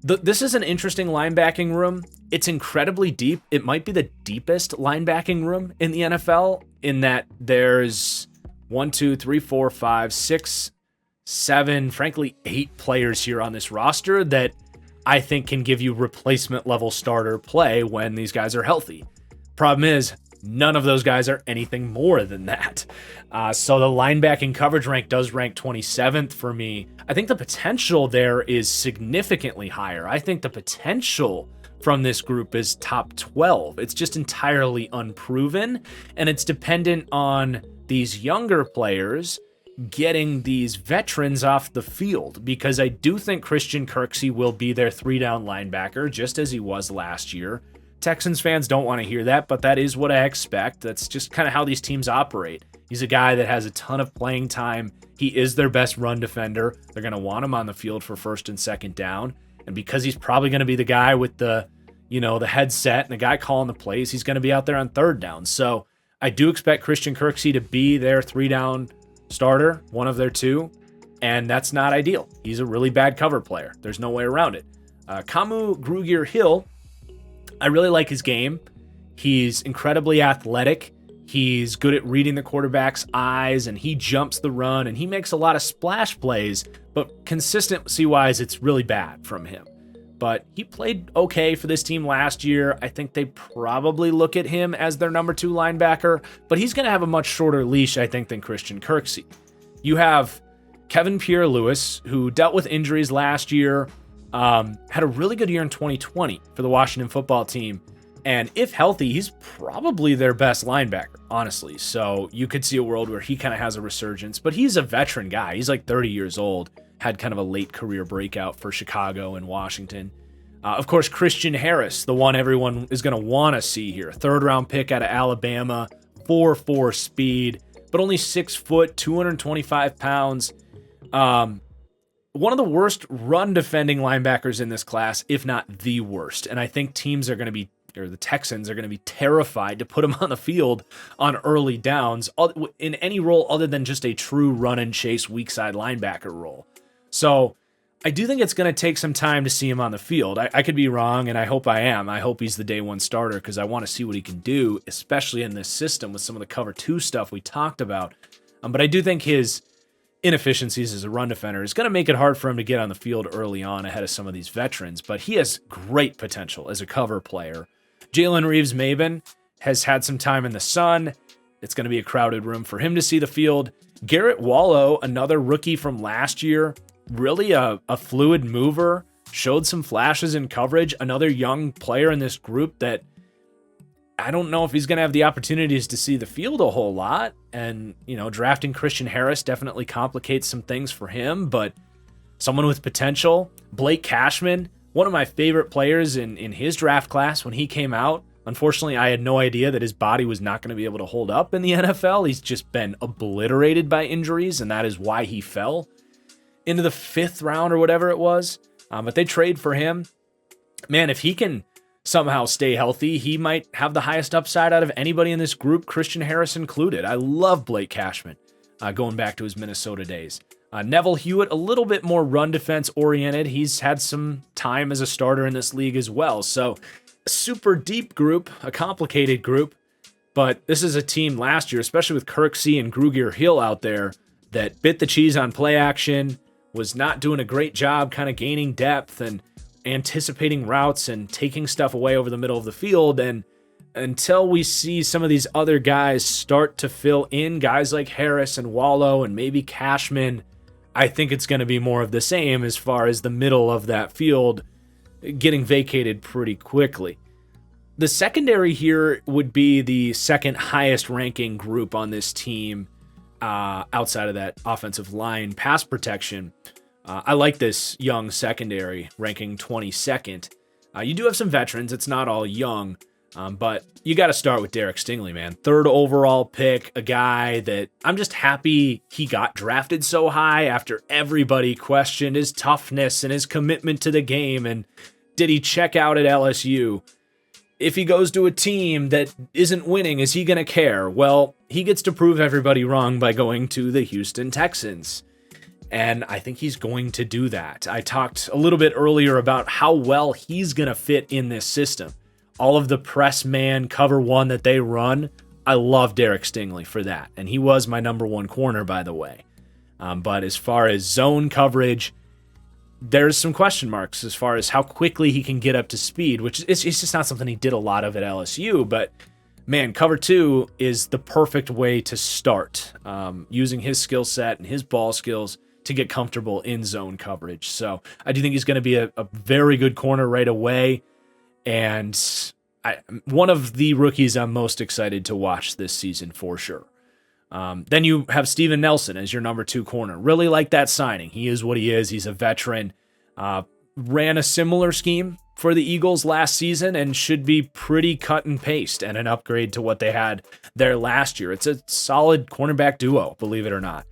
This is an interesting linebacking room. It's incredibly deep. It might be the deepest linebacking room in the NFL in that there's 1, 2, 3, 4, 5, 6, 7, frankly, 8 players here on this roster that I think can give you replacement level starter play when these guys are healthy. Problem is, none of those guys are anything more than that. So the linebacking coverage rank does rank 27th for me. I think the potential there is significantly higher. I think the potential from this group is top 12. It's just entirely unproven, and it's dependent on these younger players getting these veterans off the field, because I do think Christian Kirksey will be their 3-down linebacker, just as he was last year. Texans fans don't want to hear that, but that is what I expect. That's just kind of how these teams operate. He's a guy that has a ton of playing time. He is their best run defender. They're going to want him on the field for 1st and 2nd down. And because he's probably going to be the guy with the headset and the guy calling the plays, he's going to be out there on 3rd down. So I do expect Christian Kirksey to be their 3-down starter, one of their 2, and that's not ideal. He's a really bad cover player. There's no way around it. Kamu Grugier-Hill, I really like his game. He's incredibly athletic. He's good at reading the quarterback's eyes, and he jumps the run, and he makes a lot of splash plays, but consistency-wise, it's really bad from him. But he played okay for this team last year. I think they probably look at him as their number 2 linebacker, but he's going to have a much shorter leash, I think, than Christian Kirksey. You have Kevin Pierre-Louis, who dealt with injuries last year, had a really good year in 2020 for the Washington football team. And if healthy, he's probably their best linebacker, honestly. So you could see a world where he kind of has a resurgence, but he's a veteran guy. He's like 30 years old, had kind of a late career breakout for Chicago and Washington. Of course, Christian Harris, the one everyone is going to want to see here. 3rd-round pick out of Alabama, 4.4 speed, but only 6 foot, 225 pounds. one of the worst run defending linebackers in this class, if not the worst. And I think the Texans are going to be terrified to put him on the field on early downs in any role other than just a true run and chase weak side linebacker role. So I do think it's going to take some time to see him on the field. I could be wrong, and I hope I am. I hope he's the day one starter because I want to see what he can do, especially in this system with some of the cover two stuff we talked about. But I do think his inefficiencies as a run defender is going to make it hard for him to get on the field early on ahead of some of these veterans, but he has great potential as a cover player. Jalen Reeves-Maybin has had some time in the sun. It's going to be a crowded room for him to see the field. Garrett Wallow, another rookie from last year, really a fluid mover, showed some flashes in coverage. Another young player in this group that I don't know if he's going to have the opportunities to see the field a whole lot. And, drafting Christian Harris definitely complicates some things for him, but someone with potential. Blake Cashman, one of my favorite players in his draft class when he came out. Unfortunately, I had no idea that his body was not going to be able to hold up in the NFL. He's just been obliterated by injuries, and that is why he fell into the 5th round or whatever it was. But they trade for him. Man, if he can somehow stay healthy, he might have the highest upside out of anybody in this group, Christian Harris included. I love Blake Cashman going back to his Minnesota days. Neville Hewitt, a little bit more run defense oriented. He's had some time as a starter in this league as well. So a super deep group, a complicated group. But this is a team last year, especially with Kirksey and Grugier Hill out there, that bit the cheese on play action, was not doing a great job kind of gaining depth and anticipating routes and taking stuff away over the middle of the field. And until we see some of these other guys start to fill in, guys like Harris and Wallow and maybe Cashman, I think it's going to be more of the same as far as the middle of that field getting vacated pretty quickly. The secondary here would be the second highest ranking group on this team outside of that offensive line pass protection. I like this young secondary ranking 22nd. You do have some veterans. It's not all young, but you got to start with Derek Stingley, man. 3rd overall pick, a guy that I'm just happy he got drafted so high after everybody questioned his toughness and his commitment to the game. And did he check out at LSU? If he goes to a team that isn't winning, is he going to care? Well, he gets to prove everybody wrong by going to the Houston Texans. And I think he's going to do that. I talked a little bit earlier about how well he's going to fit in this system. All of the press man cover one that they run, I love Derek Stingley for that. And he was my number 1 corner, by the way. But as far as zone coverage, there's some question marks as far as how quickly he can get up to speed, which it's just not something he did a lot of at LSU. But man, cover 2 is the perfect way to start using his skill set and his ball skills to get comfortable in zone coverage. So I do think he's going to be a very good corner right away. And one of the rookies I'm most excited to watch this season for sure. Then you have Steven Nelson as your number 2 corner. Really like that signing. He is what he is. He's a veteran. Ran a similar scheme for the Eagles last season and should be pretty cut and paste and an upgrade to what they had there last year. It's a solid cornerback duo, believe it or not.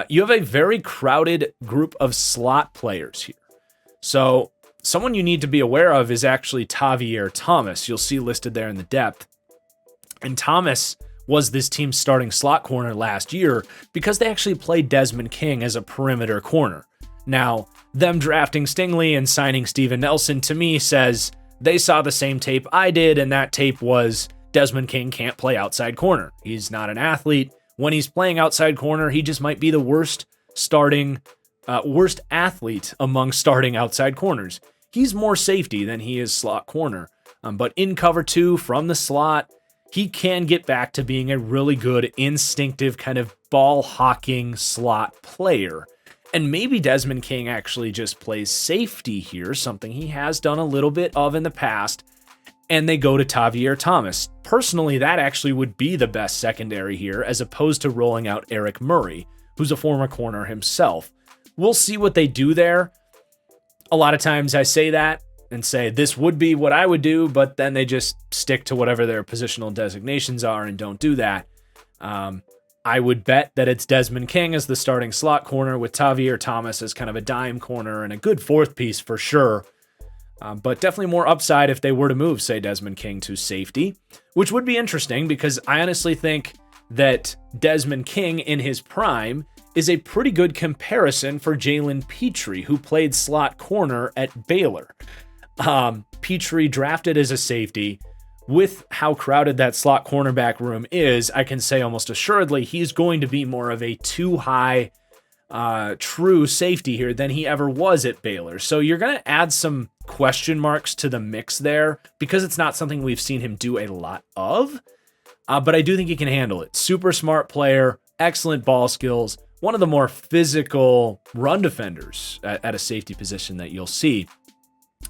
You have a very crowded group of slot players here. So someone you need to be aware of is actually Tavier Thomas. You'll see listed there in the depth. And Thomas was this team's starting slot corner last year because they actually played Desmond King as a perimeter corner. Now, them drafting Stingley and signing Steven Nelson to me says they saw the same tape I did, and that tape was Desmond King can't play outside corner. He's not an athlete. When he's playing outside corner, he just might be the worst athlete among starting outside corners. He's more safety than he is slot corner. But in cover 2 from the slot, he can get back to being a really good instinctive kind of ball hawking slot player. And maybe Desmond King actually just plays safety here, something he has done a little bit of in the past, and they go to Tavier Thomas. Personally, that actually would be the best secondary here, as opposed to rolling out Eric Murray, who's a former corner himself. We'll see what they do there. A lot of times I say that and say this would be what I would do, but then they just stick to whatever their positional designations are and don't do that. I would bet that it's Desmond King as the starting slot corner with Tavier Thomas as kind of a dime corner and a good fourth piece for sure. But definitely more upside if they were to move, say, Desmond King to safety, which would be interesting because I honestly think that Desmond King in his prime is a pretty good comparison for Jalen Petrie, who played slot corner at Baylor. Petrie drafted as a safety. With how crowded that slot cornerback room is, I can say almost assuredly he's going to be more of a too high true safety here than he ever was at Baylor. So you're going to add some question marks to the mix there because it's not something we've seen him do a lot of. But I do think he can handle it. Super smart player, excellent ball skills, one of the more physical run defenders at a safety position that you'll see.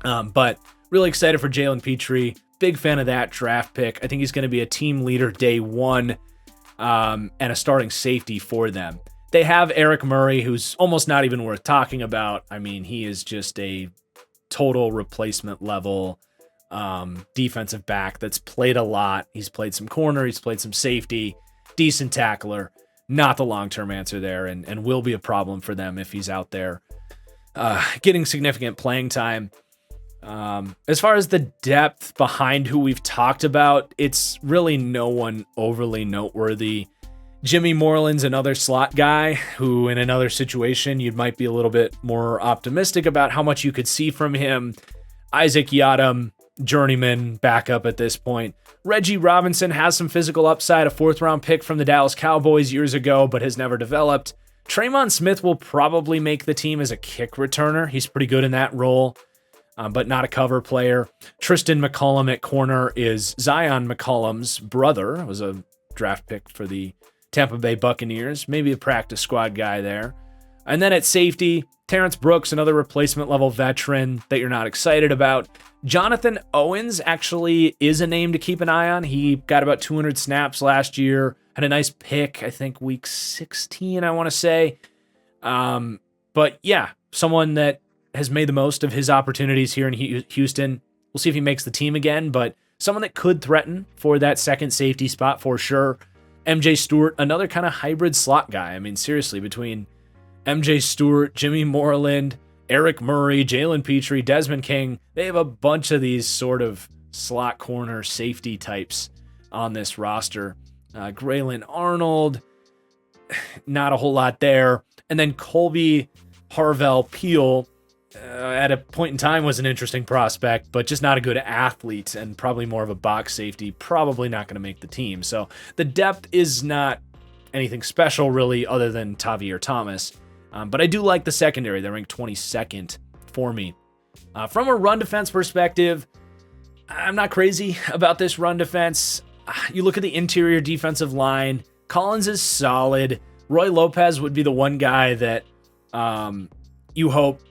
But really excited for Jalen Petrie. Big fan of that draft pick. I think he's going to be a team leader day one and a starting safety for them. They have Eric Murray, who's almost not even worth talking about. I mean, he is just a total replacement level defensive back that's played a lot. He's played some corner. He's played some safety. Decent tackler. Not the long-term answer there and will be a problem for them if he's out there getting significant playing time. As far as the depth behind who we've talked about, it's really no one overly noteworthy. Jimmy Moreland's another slot guy who in another situation you might be a little bit more optimistic about how much you could see from him. Isaac Yiadom, journeyman backup at this point. Reggie Robinson has some physical upside, a 4th-round pick from the Dallas Cowboys years ago, but has never developed. Tremon Smith will probably make the team as a kick returner. He's pretty good in that role. But not a cover player. Tristan McCullum at corner is Zion McCullum's brother. It was a draft pick for the Tampa Bay Buccaneers. Maybe a practice squad guy there. And then at safety, Terrence Brooks, another replacement level veteran that you're not excited about. Jonathan Owens actually is a name to keep an eye on. He got about 200 snaps last year. Had a nice pick, I think week 16, I want to say. But yeah, someone that has made the most of his opportunities here in Houston. We'll see if he makes the team again, but someone that could threaten for that second safety spot for sure. MJ Stewart, another kind of hybrid slot guy. I mean, seriously, between MJ Stewart, Jimmy Moreland, Eric Murray, Jalen Petrie, Desmond King, they have a bunch of these sort of slot corner safety types on this roster. Graylin Arnold, not a whole lot there. And then Colby Harvell Peel, at a point in time was an interesting prospect, but just not a good athlete and probably more of a box safety, probably not going to make the team. So the depth is not anything special really other than Tavier Thomas. But I do like the secondary. They're ranked 22nd for me. From a run defense perspective, I'm not crazy about this run defense. You look at the interior defensive line. Collins is solid. Roy Lopez would be the one guy that you hope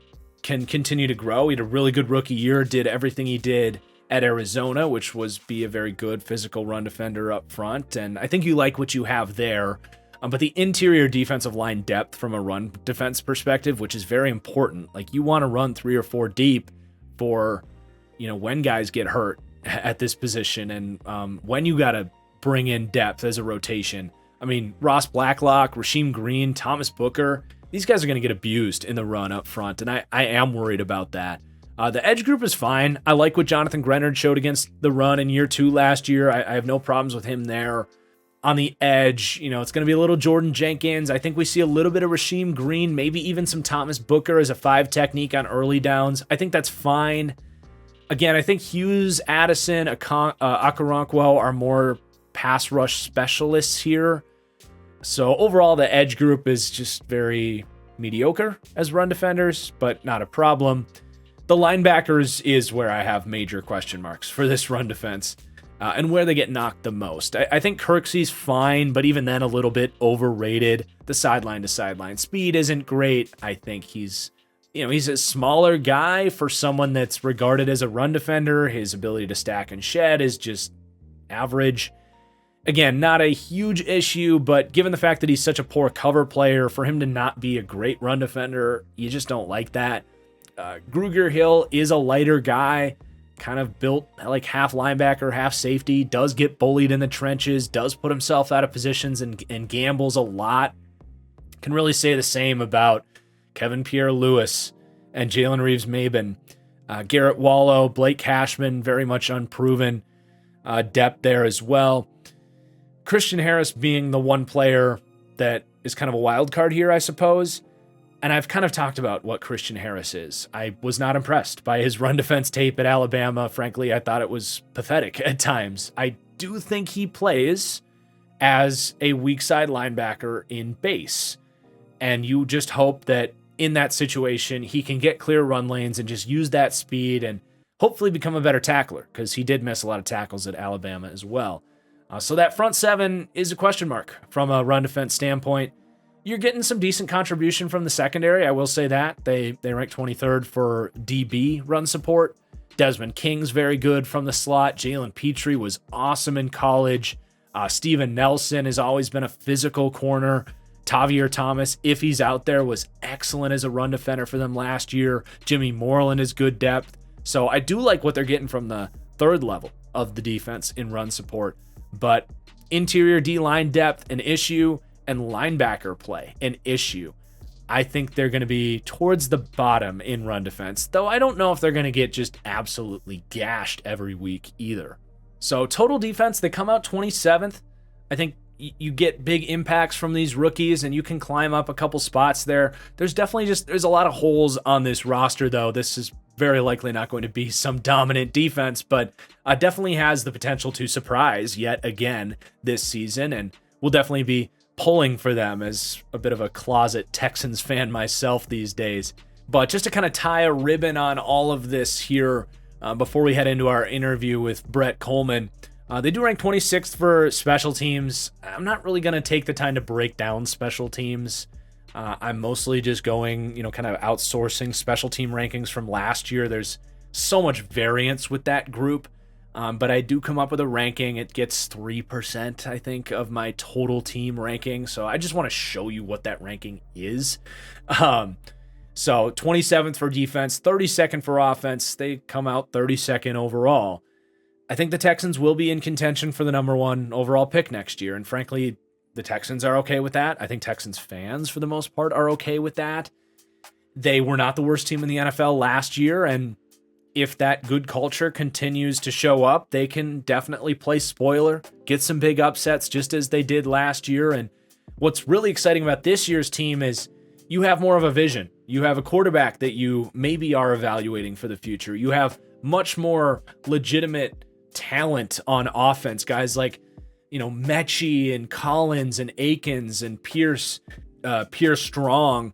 can continue to grow. He had a really good rookie year, did everything he did at Arizona, which was be a very good physical run defender up front. And I think you like what you have there. But the interior defensive line depth from a run defense perspective, which is very important. Like you want to run 3 or 4 deep for, when guys get hurt at this position and when you got to bring in depth as a rotation. I mean, Ross Blacklock, Rasheem Green, Thomas Booker, these guys are going to get abused in the run up front, and I am worried about that. The edge group is fine. I like what Jonathan Grenard showed against the run in year 2 last year. I have no problems with him there. On the edge, it's going to be a little Jordan Jenkins. I think we see a little bit of Rasheem Green, maybe even some Thomas Booker as a 5 technique on early downs. I think that's fine. Again, I think Hughes, Addison, Okoronkwo are more pass rush specialists here. So overall, the edge group is just very mediocre as run defenders, but not a problem. The linebackers is where I have major question marks for this run defense and where they get knocked the most. I think Kirksey's fine, but even then a little bit overrated. The sideline to sideline speed isn't great. I think he's a smaller guy for someone that's regarded as a run defender. His ability to stack and shed is just average. Again, not a huge issue, but given the fact that he's such a poor cover player, for him to not be a great run defender, you just don't like that. Grugier Hill is a lighter guy. kind of built like half linebacker, half safety, does get bullied in the trenches, does put himself out of positions and gambles a lot. Can really say the same about Kevin Pierre-Louis and Jalen Reeves-Maybin. Garrett Wallow, Blake Cashman, very much unproven depth there as well. Christian Harris being the one player that is kind of a wild card here, I suppose. And I've kind of talked about what Christian Harris is. I was not impressed by his run defense tape at Alabama. Frankly, I thought it was pathetic at times. I do think he plays as a weak side linebacker in base. And you just hope that in that situation, he can get clear run lanes and just use that speed and hopefully become a better tackler, because he did miss a lot of tackles at Alabama as well. So that front seven is a question mark from a run defense standpoint. You're getting some decent contribution from the secondary, I will say that. They ranked 23rd for DB run support. Desmond King's very good from the slot. Jalen Petrie was awesome in college. Steven Nelson has always been a physical corner. Tavier Thomas, if he's out there, was excellent as a run defender for them last year. Jimmy Moreland is good depth. So I do like what they're getting from the third level of the defense in run support. But interior D-line depth, an issue, and linebacker play, an issue. I think they're going to be towards the bottom in run defense, though I don't know if they're going to get just absolutely gashed every week either. So total defense, they come out 27th. I think you get big impacts from these rookies and you can climb up a couple spots there. There's a lot of holes on this roster, though. This is very likely not going to be some dominant defense, but definitely has the potential to surprise yet again this season, and will definitely be pulling for them as a bit of a closet Texans fan myself these days. But just to kind of tie a ribbon on all of this here before we head into our interview with Brett Kollmann, they do rank 26th for special teams. I'm not really going to take the time to break down special teams. I'm mostly just going, kind of outsourcing special team rankings from last year. There's so much variance with that group. But I do come up with a ranking. It gets 3%, I think, of my total team ranking. So I just want to show you what that ranking is. So 27th for defense, 32nd for offense. They come out 32nd overall. I think the Texans will be in contention for the number one overall pick next year. And frankly, the Texans are okay with that. I think Texans fans, for the most part, are okay with that. They were not the worst team in the NFL last year, and if that good culture continues to show up, they can definitely play spoiler, get some big upsets just as they did last year. And what's really exciting about this year's team is you have more of a vision. You have a quarterback that you maybe are evaluating for the future. You have much more legitimate talent on offense. Guys like, Mechie and Collins and Akins and Pierce Strong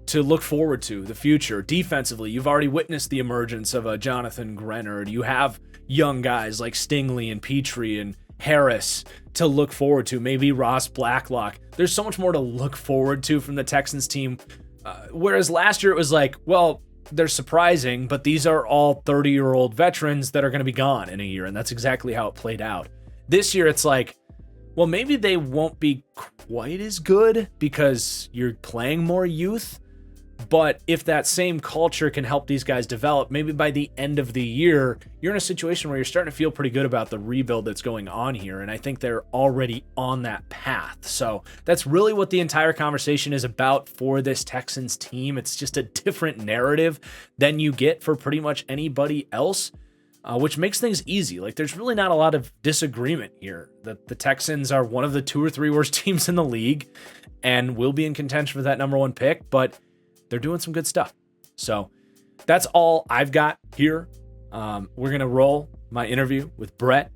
to look forward to the future. Defensively, you've already witnessed the emergence of a Jonathan Grenard. You have young guys like Stingley and Petrie and Harris to look forward to, maybe Ross Blacklock. There's so much more to look forward to from the Texans team. Whereas last year it was like, well, they're surprising, but these are all 30-year-old veterans that are going to be gone in a year, and that's exactly how it played out. This year it's like, well, maybe they won't be quite as good because you're playing more youth. But if that same culture can help these guys develop, maybe by the end of the year, you're in a situation where you're starting to feel pretty good about the rebuild that's going on here. And I think they're already on that path. So that's really what the entire conversation is about for this Texans team. It's just a different narrative than you get for pretty much anybody else, which makes things easy. Like, there's really not a lot of disagreement here. The Texans are one of the 2 or 3 worst teams in the league and will be in contention for that number one pick, but they're doing some good stuff. So that's all I've got here. We're going to roll my interview with Brett,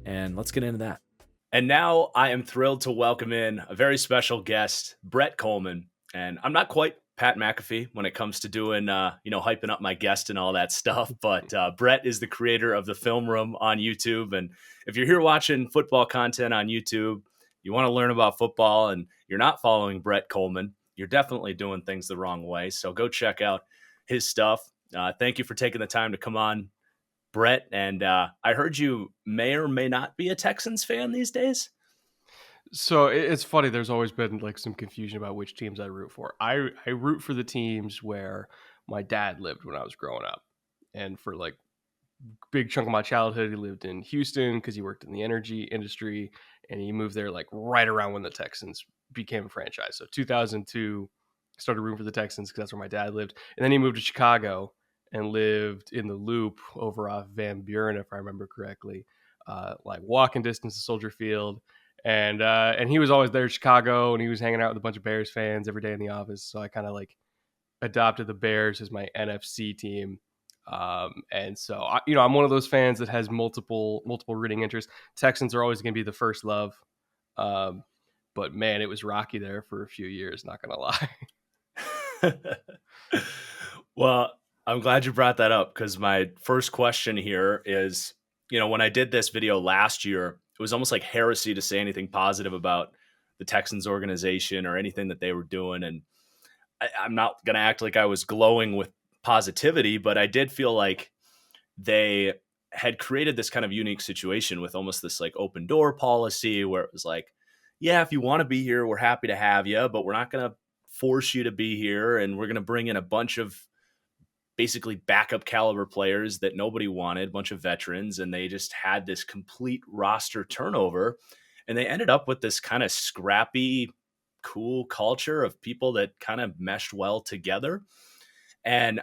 and let's get into that. And now I am thrilled to welcome in a very special guest, Brett Kollmann. And I'm not quite Pat McAfee when it comes to doing, hyping up my guest and all that stuff. But Brett is the creator of the Film Room on YouTube. And if you're here watching football content on YouTube, you want to learn about football and you're not following Brett Kollmann, you're definitely doing things the wrong way. So go check out his stuff. Thank you for taking the time to come on, Brett. And I heard you may or may not be a Texans fan these days.
So it's funny. There's always been like some confusion about which teams I root for. I root for the teams where my dad lived when I was growing up. And for like big chunk of my childhood, he lived in Houston because he worked in the energy industry, and he moved there like right around when the Texans became a franchise. So 2002, started rooting for the Texans because that's where my dad lived, and then he moved to Chicago and lived in the Loop over off Van Buren, if I remember correctly, like walking distance to Soldier Field. And he was always there in Chicago, and he was hanging out with a bunch of Bears fans every day in the office. So I kind of like adopted the Bears as my NFC team. And so I'm one of those fans that has multiple rooting interests. Texans are always going to be the first love. Um, but man, it was rocky there for a few years, not going to lie.
Well, I'm glad you brought that up, because my first question here is, when I did this video last year, it was almost like heresy to say anything positive about the Texans organization or anything that they were doing. And I'm not going to act like I was glowing with positivity, but I did feel like they had created this kind of unique situation with almost this like open door policy where it was like, yeah, if you want to be here, we're happy to have you, but we're not going to force you to be here. And we're going to bring in a bunch of basically backup caliber players that nobody wanted, a bunch of veterans, and they just had this complete roster turnover. And they ended up with this kind of scrappy, cool culture of people that kind of meshed well together. And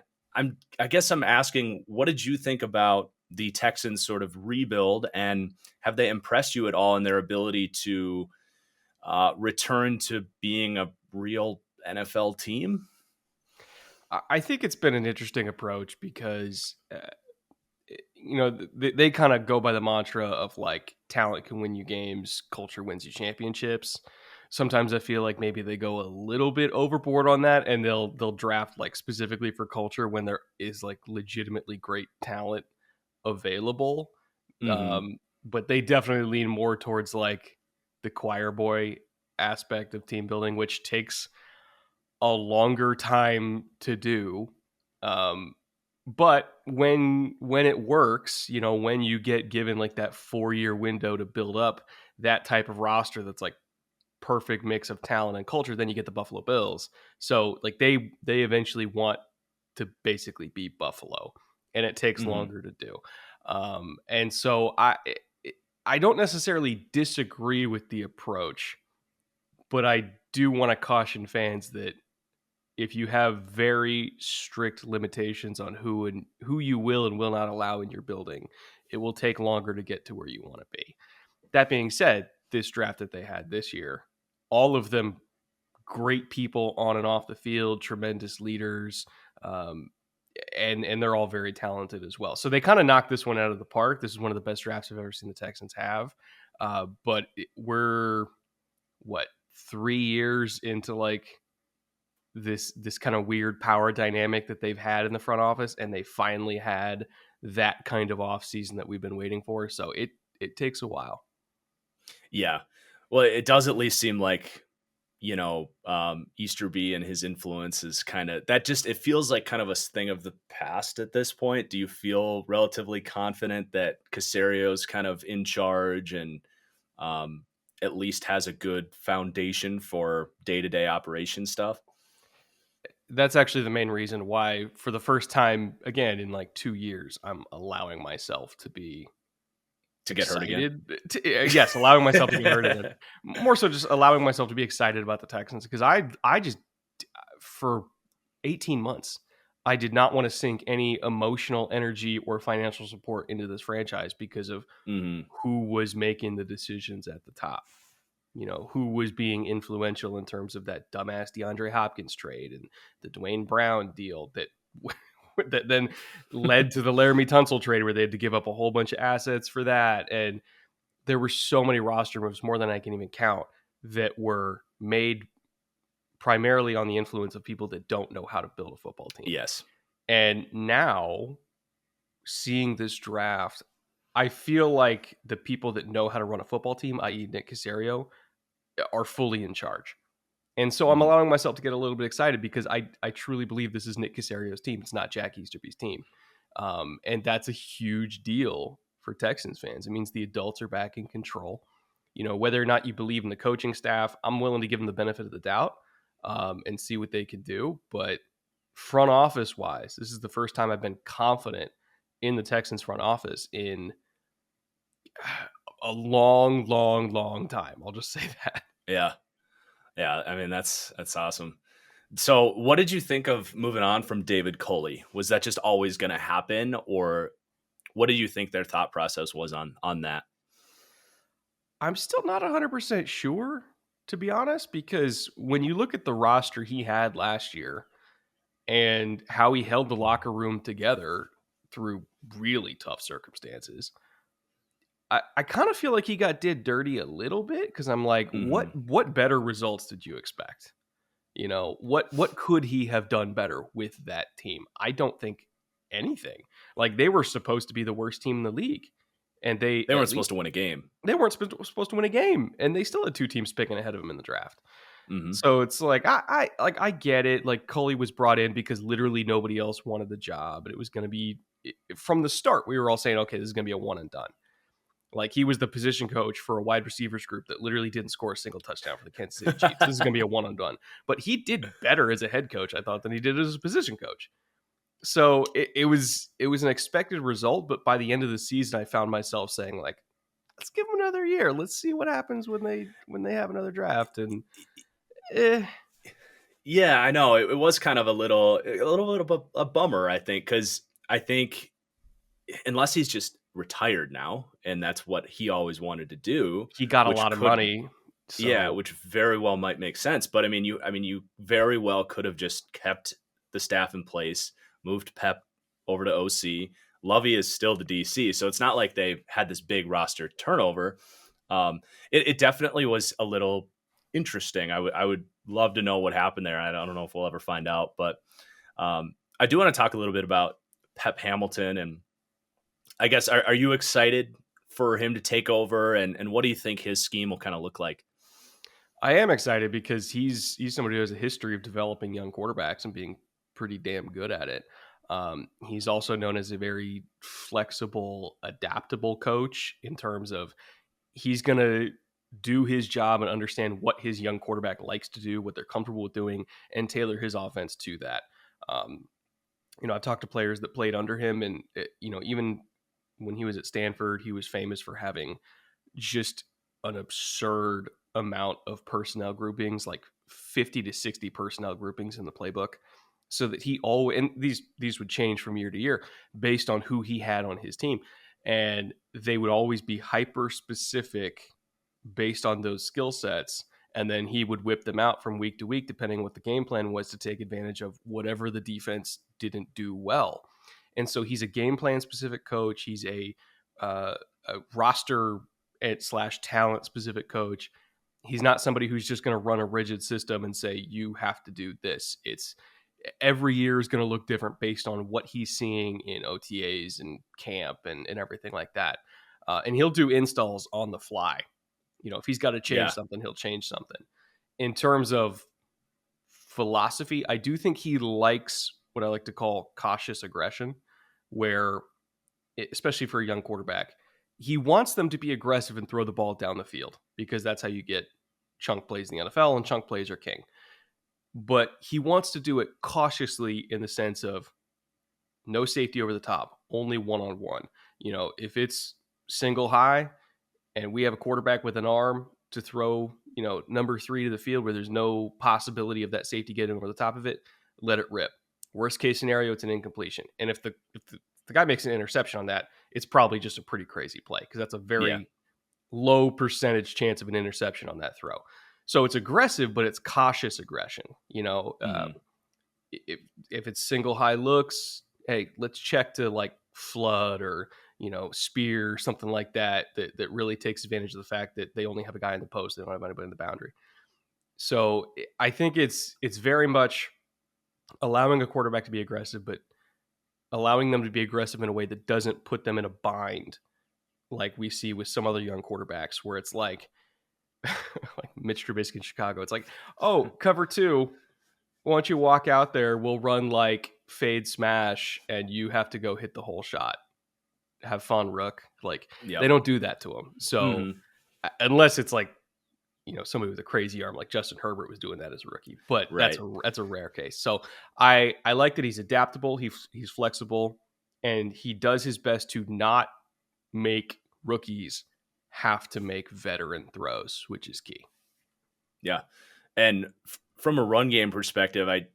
I guess I'm asking, what did you think about the Texans sort of rebuild, and have they impressed you at all in their ability to return to being a real NFL team?
I think it's been an interesting approach because, they kind of go by the mantra of like talent can win you games, culture wins you championships. Sometimes I feel like maybe they go a little bit overboard on that, and they'll draft like specifically for culture when there is like legitimately great talent available.
Mm-hmm.
But they definitely lean more towards like the choir boy aspect of team building, which takes a longer time to do. Um, but when it works, when you get given like that 4-year window to build up that type of roster that's like perfect mix of talent and culture, then you get the Buffalo Bills. So like they eventually want to basically be Buffalo, and it takes
Mm-hmm.
longer to do. And so I don't necessarily disagree with the approach, but I do want to caution fans that if you have very strict limitations on who you will and will not allow in your building, it will take longer to get to where you want to be. That being said, this draft that they had this year, all of them great people on and off the field, tremendous leaders, um, and they're all very talented as well. So they kind of knocked this one out of the park. This is one of the best drafts I've ever seen the Texans have. But we're what 3 years into like this kind of weird power dynamic that they've had in the front office, and they finally had that kind of off season that we've been waiting for. So it takes a while.
Yeah. Well, it does at least seem like, Easterby and his influence is kind of that, just, it feels like kind of a thing of the past at this point. Do you feel relatively confident that Casario's kind of in charge and at least has a good foundation for day-to-day operation stuff?
That's actually the main reason why, for the first time again in like 2 years, I'm allowing myself to be
To get hurt again?
excited. Yes, allowing myself to get hurt again. More so, just allowing myself to be excited about the Texans, because I just for 18 months I did not want to sink any emotional energy or financial support into this franchise because of
Hmm.
who was making the decisions at the top. Who was being influential in terms of that dumbass DeAndre Hopkins trade and the Dwayne Brown deal that that then led to the Laramie Tunsil trade, where they had to give up a whole bunch of assets for that. And there were so many roster moves, more than I can even count, that were made primarily on the influence of people that don't know how to build a football team.
Yes.
And now, seeing this draft, I feel like the people that know how to run a football team, i.e. Nick Caserio, are fully in charge. And so I'm
Hmm.
allowing myself to get a little bit excited, because I truly believe this is Nick Casario's team. It's not Jack Easterby's team. And that's a huge deal for Texans fans. It means the adults are back in control. Whether or not you believe in the coaching staff, I'm willing to give them the benefit of the doubt, and see what they can do. But front office wise, this is the first time I've been confident in the Texans front office in a long, long, long time. I'll just say that.
Yeah. Yeah. I mean, that's awesome. So what did you think of moving on from David Culley? Was that just always going to happen, or what do you think their thought process was on that?
I'm still not 100% sure, to be honest, because when you look at the roster he had last year and how he held the locker room together through really tough circumstances, I kind of feel like he got did dirty a little bit because I'm like,
Hmm.
what better results did you expect? What could he have done better with that team? I don't think anything. Like they were supposed to be the worst team in the league, and they
They weren't
at
supposed
least
to win a game.
they weren't supposed to win a game, and they still had two teams picking ahead of them in the draft.
Hmm.
So it's like I get it. Like Cully was brought in because literally nobody else wanted the job, and it was going to be from the start. We were all saying, okay, this is going to be a one and done. Like he was the position coach for a wide receivers group that literally didn't score a single touchdown for the Kansas City Chiefs. This is going to be a one and done. But he did better as a head coach, I thought, than he did as a position coach. So it was an expected result, but by the end of the season, I found myself saying like, let's give them another year. Let's see what happens when they have another draft. And eh,
Yeah, I know it was kind of a little bit of a bummer, I think, because I think unless he's just retired now, and that's what he always wanted to do,
he got a
which
lot of
could,
money,
yeah,
so
which very well might make sense. But I mean, you very well could have just kept the staff in place, moved Pep over to OC. Lovey is still the DC, so it's not like they had this big roster turnover. It definitely was a little interesting. I would love to know what happened there. I don't know if we'll ever find out, but I do want to talk a little bit about Pep Hamilton, and I guess are you excited for him to take over, and what do you think his scheme will kind of look like?
I am excited because he's somebody who has a history of developing young quarterbacks and being pretty damn good at it. He's also known as a very flexible, adaptable coach in terms of he's going to do his job and understand what his young quarterback likes to do, what they're comfortable with doing, and tailor his offense to that. Um, I've talked to players that played under him, and even when he was at Stanford, he was famous for having just an absurd amount of personnel groupings, like 50 to 60 personnel groupings in the playbook. So that he always, and these would change from year to year based on who he had on his team. And they would always be hyper specific based on those skill sets. And then he would whip them out from week to week, depending on what the game plan was to take advantage of whatever the defense didn't do well. And so he's a game plan specific coach. He's a roster slash talent specific coach. He's not somebody who's just going to run a rigid system and say, you have to do this. It's every year is going to look different based on what he's seeing in OTAs and camp and everything like that. And he'll do installs on the fly. If he's got to change
Yeah,
something, he'll change something. In terms of philosophy, I do think he likes what I like to call cautious aggression, where, especially for a young quarterback, he wants them to be aggressive and throw the ball down the field because that's how you get chunk plays in the NFL, and chunk plays are king. But he wants to do it cautiously in the sense of no safety over the top, only one-on-one. If it's single high and we have a quarterback with an arm to throw, number 3 to the field where there's no possibility of that safety getting over the top of it, let it rip. Worst case scenario, it's an incompletion. And if the guy makes an interception on that, it's probably just a pretty crazy play because that's a
yeah,
very low percentage chance of an interception on that throw. So it's aggressive, but it's cautious aggression.
hmm
If it's single high looks, hey, let's check to like flood or spear, something like that really takes advantage of the fact that they only have a guy in the post, they don't have anybody in the boundary. So I think it's very much allowing a quarterback to be aggressive, but allowing them to be aggressive in a way that doesn't put them in a bind, like we see with some other young quarterbacks, where it's like like Mitch Trubisky in Chicago. It's like, oh, cover 2. Why don't you walk out there? We'll run like fade smash, and you have to go hit the whole shot. Have fun, Rook. Like they
yep,
don't do that to him. So
hmm
unless it's like somebody with a crazy arm, like Justin Herbert was doing that as a rookie, but
right,
that's a rare case. So I like that he's adaptable. He's flexible. and he does his best to not make rookies have to make veteran throws, which is key.
Yeah. And from a run game perspective, I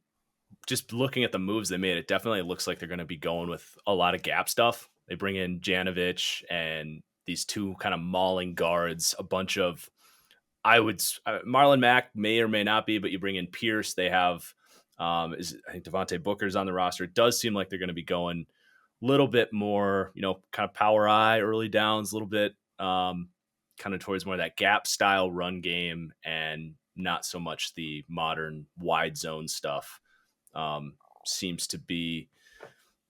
just looking at the moves they made, it definitely looks like they're going to be going with a lot of gap stuff. They bring in Janovich and these two kind of mauling guards, a bunch of, Marlon Mack may or may not be, but you bring in Pierce. They have, I think Devontae Booker's on the roster. It does seem like they're going to be going a little bit more, kind of power eye, early downs, a little bit, kind of towards more of that gap style run game and not so much the modern wide zone stuff. Seems to be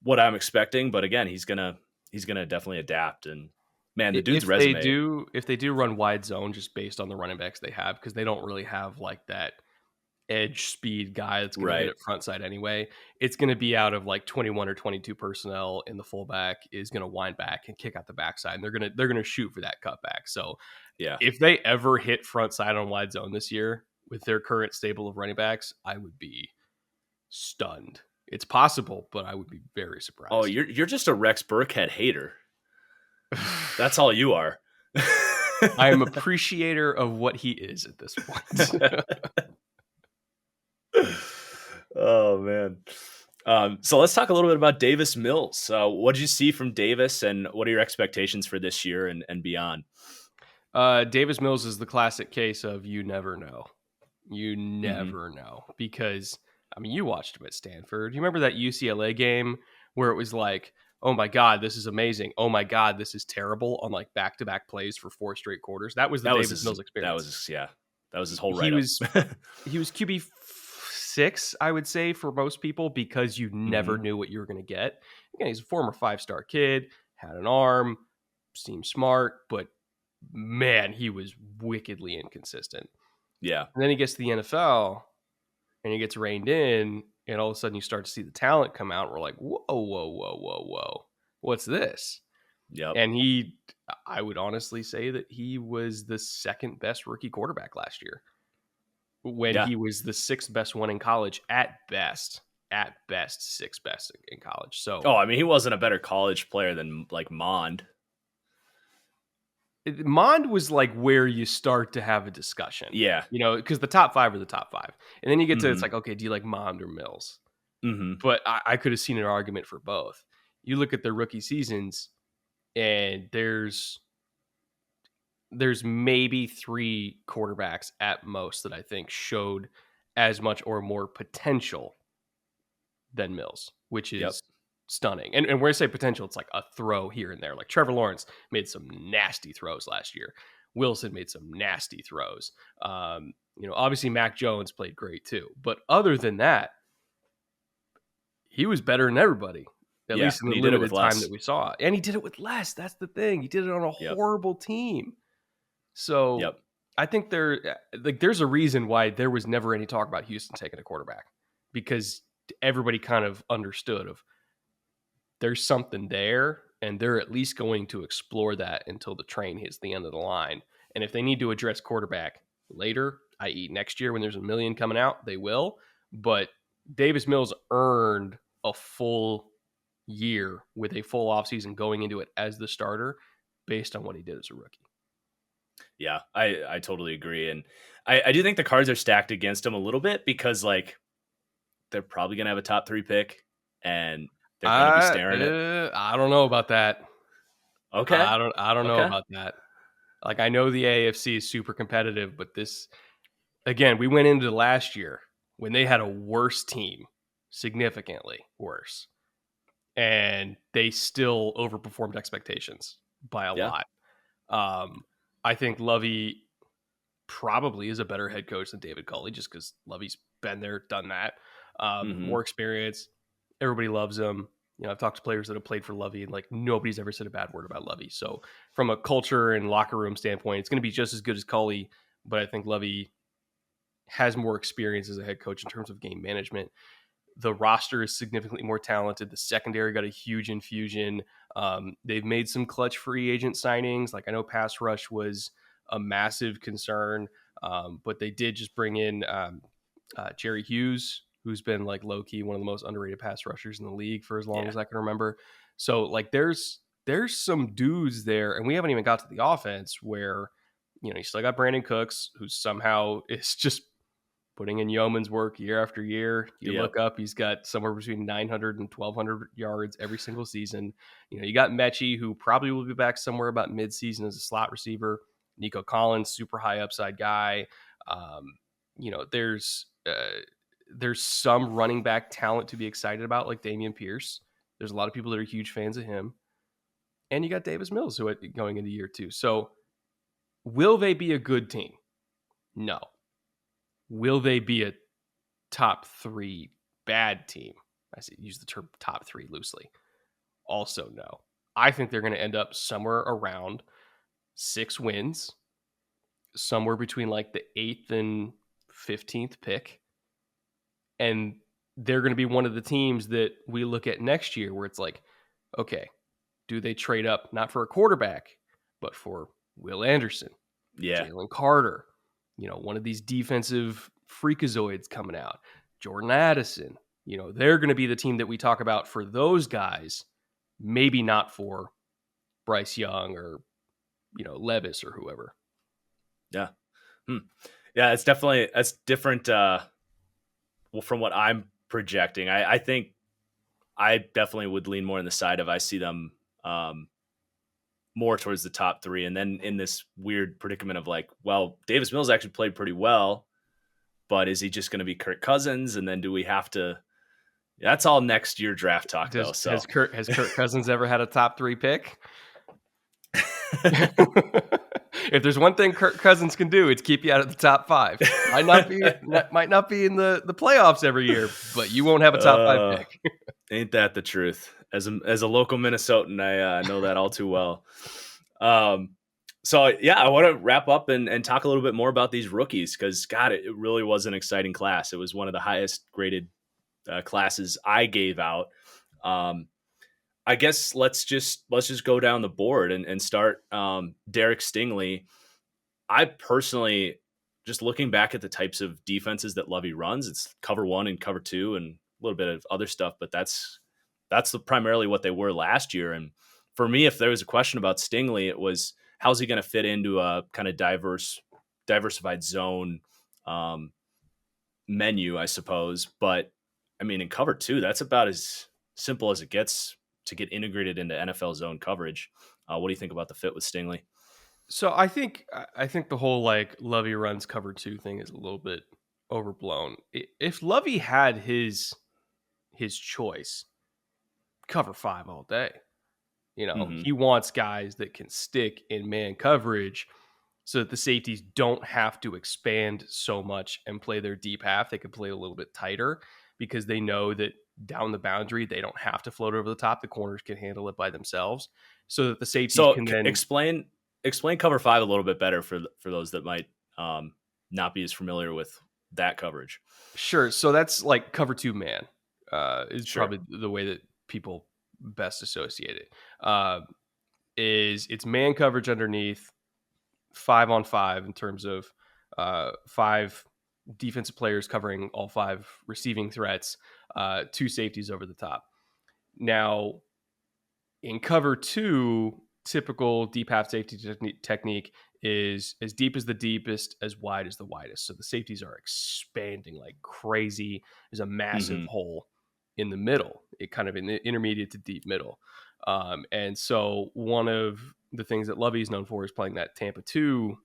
what I'm expecting, but again, he's gonna definitely adapt. And man, the dude's resume.
If they do run wide zone just based on the running backs they have, because they don't really have like that edge speed guy that's going to hit
Right.
it front side anyway, it's going to be out of like 21 or 22 personnel, and the fullback is going to wind back and kick out the backside, and they're going to shoot for that cutback. So
Yeah.
if they ever hit front side on wide zone this year with their current stable of running backs, I would be stunned. It's possible, but I would be very surprised.
Oh, you're just a Rex Burkhead hater. That's all you are.
I am appreciator of what he is at this point.
Oh man. So let's talk a little bit about Davis Mills. What did you see from Davis, and what are your expectations for this year and beyond?
Davis Mills is the classic case of you never know. You never know, because I mean, you watched him at Stanford. You remember that UCLA game where it was like, oh my God, this is amazing. Oh my God, this is terrible on like back-to-back plays for 4 straight quarters. That was the Davis Mills experience.
That was his whole
He
write-up.
he was QB 6, I would say, for most people, because you never knew what you were going to get. Again, he's a former 5-star kid, had an arm, seemed smart, but man, he was wickedly inconsistent.
Yeah.
And then he gets to the NFL and he gets reined in, and all of a sudden you start to see the talent come out. We're like, whoa, whoa, whoa, whoa, whoa. What's this?
Yep.
And I would honestly say that he was the second best rookie quarterback last year, when he was the 6th best one in college at best, 6th best in college. So,
I mean, he wasn't a better college player than like Mond.
Mond was like where you start to have a discussion.
Yeah.
Because the top 5 are the top 5. And then you get to, it's like, okay, do you like Mond or Mills? But I could have seen an argument for both. You look at their rookie seasons, and there's maybe 3 quarterbacks at most that I think showed as much or more potential than Mills, which is stunning. And when I say potential, it's like a throw here and there. Like Trevor Lawrence made some nasty throws last year. Wilson made some nasty throws. Obviously Mac Jones played great too. But other than that, he was better than everybody, at least in the limited time that we saw. And he did it with less. That's the thing. He did it on a horrible team. So I think there's a reason why there was never any talk about Houston taking a quarterback, because everybody kind of understood there's something there, and they're at least going to explore that until the train hits the end of the line. And if they need to address quarterback later, i.e. next year when there's a million coming out, they will. But Davis Mills earned a full year with a full offseason going into it as the starter based on what he did as a rookie.
Yeah, I totally agree. And I do think the cards are stacked against him a little bit, because like they're probably going to have a top 3 pick, and they're going to be staring at.
I don't know about that.
Okay.
I don't know about that. Like, I know the AFC is super competitive, but this, again, we went into last year when they had a worse team, significantly worse, and they still overperformed expectations by a lot. I think Lovey probably is a better head coach than David Culley, just because Lovey's been there, done that. More experience. Everybody loves him. I've talked to players that have played for Lovey, and like nobody's ever said a bad word about Lovey. So from a culture and locker room standpoint, it's going to be just as good as Culley, but I think Lovey has more experience as a head coach in terms of game management. The roster is significantly more talented. The secondary got a huge infusion. They've made some clutch free agent signings. Like, I know pass rush was a massive concern, but they did just bring in Jerry Hughes, who's been like low key one of the most underrated pass rushers in the league for as long as I can remember. So like there's some dudes there, and we haven't even got to the offense where, you still got Brandon Cooks, who somehow is just putting in yeoman's work year after year. You
Yep.
look up, he's got somewhere between 900 and 1,200 yards every single season. You got Mechie, who probably will be back somewhere about midseason as a slot receiver. Nico Collins, super high upside guy. Um, you know, there's some running back talent to be excited about, like Dameon Pierce. There's a lot of people that are huge fans of him. And you got Davis Mills, who going into year two. So will they be a good team? No. Will they be a top three bad team? I use the term top three loosely. Also, no. I think they're going to end up somewhere around 6 wins, somewhere between like the 8th and 15th pick. And they're going to be one of the teams that we look at next year where it's like, okay, do they trade up not for a quarterback, but for Will Anderson,
Yeah.
Jalen Carter, one of these defensive freakazoids coming out, Jordan Addison? They're going to be the team that we talk about for those guys, maybe not for Bryce Young or, Levis or whoever.
Yeah. Yeah, that's different from what I'm projecting. I think I definitely would lean more on the side of I see them more towards the top 3. And then in this weird predicament of like, well, Davis Mills actually played pretty well, but is he just going to be Kirk Cousins? And then do we have to? That's all next year draft talk, though. So
has Kirk Cousins ever had a top 3 pick? If there's one thing Kirk Cousins can do, it's keep you out of the top 5. Might not be in the playoffs every year, but you won't have a top 5 pick.
Ain't that the truth? As a local Minnesotan, I know that all too well. So yeah, I want to wrap up and talk a little bit more about these rookies, because God, it really was an exciting class. It was one of the highest graded classes I gave out. I guess let's just go down the board and start Derek Stingley. I personally, just looking back at the types of defenses that Lovey runs, it's cover 1 and cover 2 and a little bit of other stuff, but that's primarily what they were last year. And for me, if there was a question about Stingley, it was, how's he going to fit into a kind of diversified zone menu, I suppose. But I mean, in cover 2, that's about as simple as it gets to get integrated into NFL zone coverage. What do you think about the fit with Stingley?
So I think the whole like Lovey runs cover 2 thing is a little bit overblown. If Lovey had his choice, cover 5 all day. He wants guys that can stick in man coverage so that the safeties don't have to expand so much and play their deep half. They can play a little bit tighter because they know that down the boundary, they don't have to float over the top. The corners can handle it by themselves, so that the safeties can then
explain cover 5 a little bit better for those that might not be as familiar with that coverage.
Sure. So that's like cover 2 man is
Sure.
probably the way that people best associate it. It's man coverage underneath, 5-on-5 in terms of 5 defensive players covering all 5 receiving threats, 2 safeties over the top. Now, in cover 2, typical deep half safety technique is as deep as the deepest, as wide as the widest. So the safeties are expanding like crazy. There's a massive hole in the middle, it kind of in the intermediate to deep middle. And so one of the things that Lovey is known for is playing that Tampa 2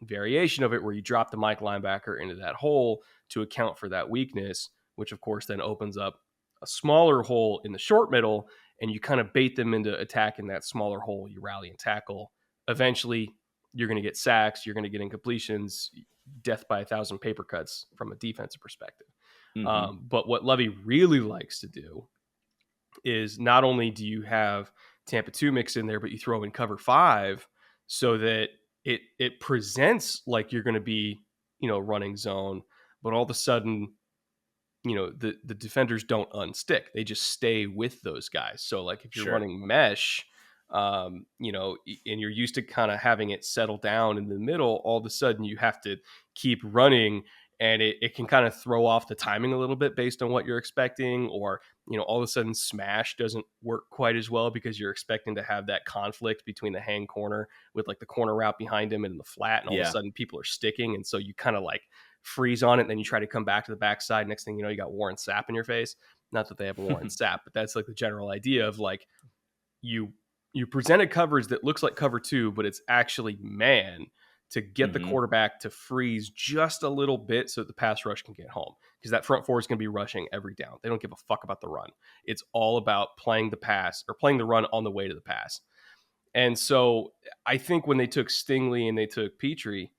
variation of it, where you drop the Mike linebacker into that hole to account for that weakness, which of course then opens up a smaller hole in the short middle, and you kind of bait them into attacking that smaller hole. You rally and tackle. Eventually, you're going to get sacks. You're going to get incompletions, death by 1,000 paper cuts from a defensive perspective. But what Lovey really likes to do is not only do you have Tampa 2 mix in there, but you throw in cover 5 so that it presents like you're going to be, running zone, but all of a sudden, the defenders don't unstick. They just stay with those guys. So like if you're running mesh, and you're used to kind of having it settle down in the middle, all of a sudden you have to keep running and it can kind of throw off the timing a little bit based on what you're expecting, or all of a sudden smash doesn't work quite as well because you're expecting to have that conflict between the hang corner with like the corner route behind him and the flat, and all of a sudden people are sticking, and so you kind of like freeze on it, and then you try to come back to the backside. Next thing you know, you got Warren Sapp in your face. Not that they have a Warren Sapp, but that's like the general idea of like you present a coverage that looks like cover 2, but it's actually man, to get the quarterback to freeze just a little bit so that the pass rush can get home, because that front four is going to be rushing every down. They don't give a fuck about the run. It's all about playing the pass or playing the run on the way to the pass. And so I think when they took Stingley and they took Petrie,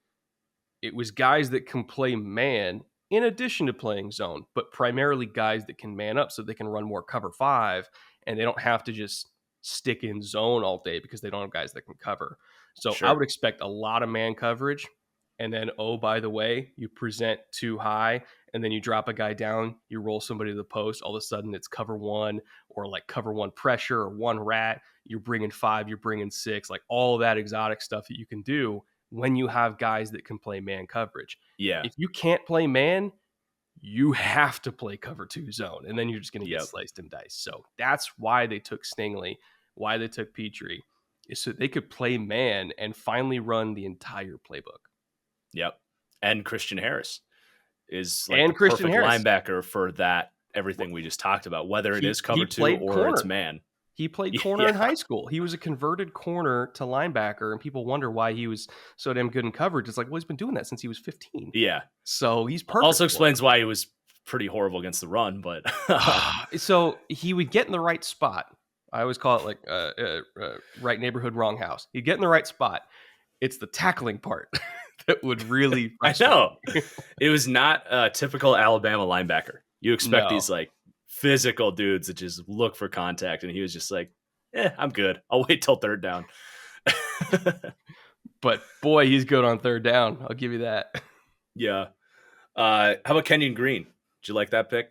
it was guys that can play man in addition to playing zone, but primarily guys that can man up so they can run more cover 5, and they don't have to just stick in zone all day because they don't have guys that can cover. So I would expect a lot of man coverage. And then, oh, by the way, you present too high and then you drop a guy down, you roll somebody to the post. All of a sudden it's cover 1 or like cover 1 pressure or 1 rat. You're bringing 5, you're bringing 6, like all that exotic stuff that you can do when you have guys that can play man coverage.
Yeah.
If you can't play man, you have to play cover 2 zone, and then you're just going to get sliced and diced. So that's why they took Stingley, why they took Petrie, is so they could play man and finally run the entire playbook.
Yep. And Christian Harris is like the perfect linebacker for that, everything we just talked about, whether it is cover 2 or it's man.
He played corner in high school. He was a converted corner to linebacker, and people wonder why he was so damn good in coverage. It's like, well, he's been doing that since he was 15.
Yeah.
So he's perfect.
Also explains why he was pretty horrible against the run, but
so he would get in the right spot. I always call it like right neighborhood, wrong house. He'd get in the right spot. It's the tackling part that would really
I know. It was not a typical Alabama linebacker. You expect these like physical dudes that just look for contact, and he was just like, I'm good. I'll wait till third down.
But boy, he's good on third down. I'll give you that.
Yeah. How about Kenyon Green? Did you like that pick?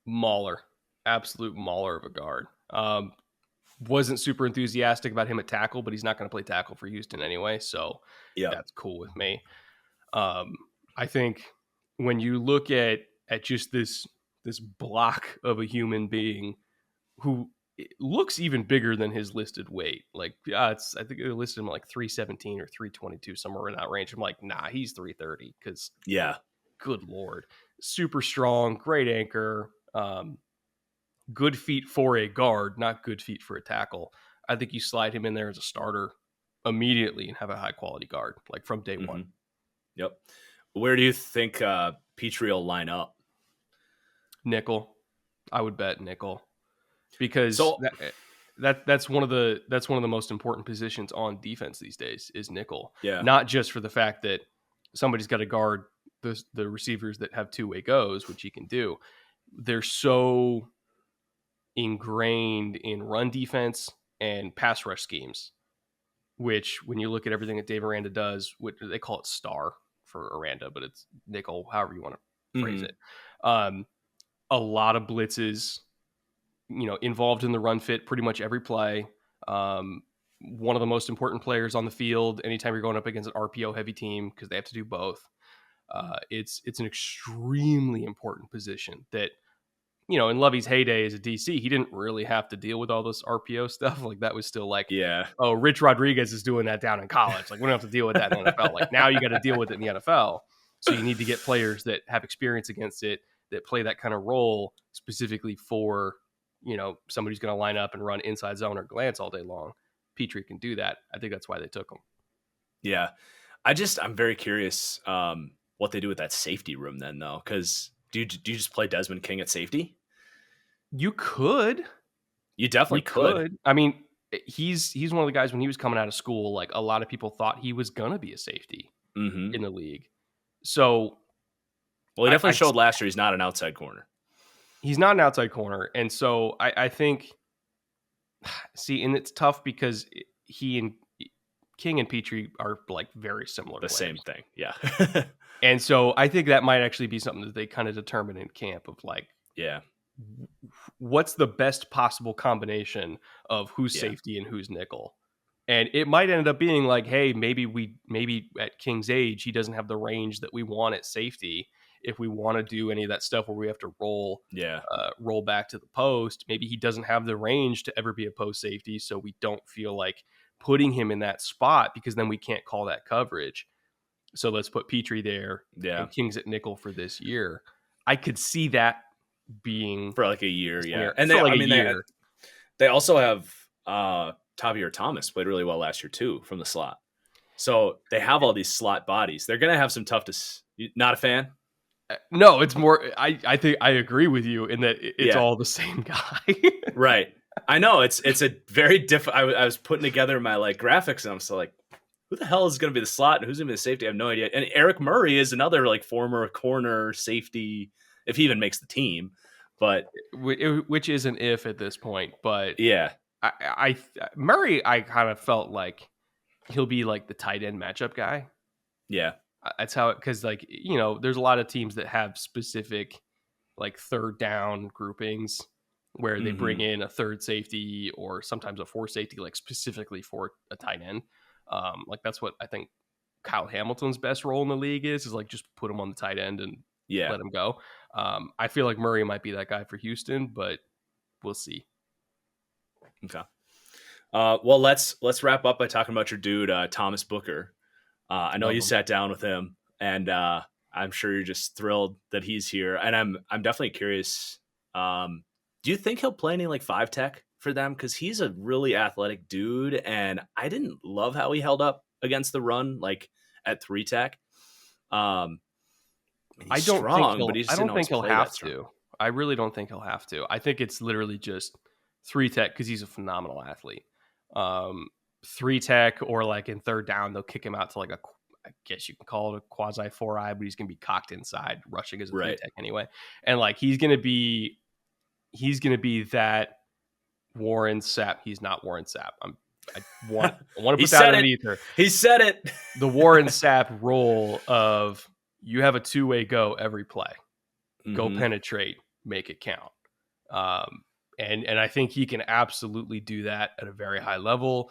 Mauler. Absolute mauler of a guard. Wasn't super enthusiastic about him at tackle, but he's not going to play tackle for Houston anyway, so that's cool with me. I think when you look at just this block of a human being who looks even bigger than his listed weight, like I think they listed him like 317 or 322, somewhere in that range. I'm like, nah, he's 330, because good Lord, super strong, great anchor, good feet for a guard, not good feet for a tackle. I think you slide him in there as a starter immediately and have a high quality guard, like from day one.
Yep. Where do you think Petrie will line up?
Nickel. I would bet nickel, because that's one of the most important positions on defense these days is nickel.
Yeah.
Not just for the fact that somebody's got to guard the receivers that have two-way goes, which he can do. They're so ingrained in run defense and pass rush schemes, which when you look at everything that Dave Aranda does, they call it star for Aranda, but it's nickel, however you want to phrase it. A lot of blitzes, involved in the run fit pretty much every play. One of the most important players on the field anytime you're going up against an RPO heavy team, because they have to do both. It's an extremely important position that, in Lovey's heyday as a DC, he didn't really have to deal with all this RPO stuff. Like that was still like, oh, Rich Rodriguez is doing that down in college. Like we don't have to deal with that in the NFL. Like now you got to deal with it in the NFL. So you need to get players that have experience against it, that play that kind of role specifically for, somebody who's going to line up and run inside zone or glance all day long. Petrie can do that. I think that's why they took him.
Yeah. I'm very curious what they do with that safety room then, though. Because do you just play Desmond King at safety?
You could.
You definitely could.
I mean, he's one of the guys when he was coming out of school, like a lot of people thought he was going to be a safety in the league. So,
well, he definitely showed last year he's not an outside corner.
He's not an outside corner. And so I think, and it's tough because he and King and Petrie are like very similar.
The same thing. Yeah.
And so I think that might actually be something that they kind of determine in camp of like, what's the best possible combination of who's safety and who's nickel. And it might end up being like, hey, maybe at King's age, he doesn't have the range that we want at safety. if we want to do any of that stuff where we have to roll back to the post, maybe he doesn't have the range to ever be a post safety, so we don't feel like putting him in that spot because then we can't call that coverage. So let's put Petrie there and Kings at nickel for this year. I could see that being
for like a year, yeah.
And
they also have Tavier Thomas played really well last year too from the slot. So they have all these slot bodies. They're gonna have some toughness. Not a fan?
No, it's more. I think I agree with you in that it's all the same guy.
Right. I know it's a very different. I was putting together my like graphics and I'm still like, who the hell is going to be the slot and who's going to be the safety? I have no idea. And Eric Murray is another like former corner safety, if he even makes the team. But
which is an if at this point. But
yeah,
I Murray, I kind of felt like he'll be like the tight end matchup guy.
Yeah,
that's how it, because like, you know, there's a lot of teams that have specific like third down groupings where they bring in a third safety or sometimes a fourth safety, like specifically for a tight end. Like that's what I think Kyle Hamilton's best role in the league is like just put him on the tight end and let him go. I feel like Murray might be that guy for Houston, but we'll see.
Okay. Well, let's wrap up by talking about your dude, Thomas Booker. I know you sat down with him, and I'm sure you're just thrilled that he's here. And I'm definitely curious. Do you think he'll play any like 5 tech for them? Because he's a really athletic dude, and I didn't love how he held up against the run, like at 3 tech. I don't think he'll have to.
I really don't think he'll have to. I think it's literally just 3 tech because he's a phenomenal athlete. 3 tech or like in third down, they'll kick him out to like I guess you can call it a quasi 4-eye, but he's going to be cocked inside, rushing as a 3 tech anyway. And like he's going to be that Warren Sapp. He's not Warren Sapp. I want to put that in the ether.
He said it.
The Warren Sapp role of you have a 2-way go every play. Go penetrate, make it count. And I think he can absolutely do that at a very high level.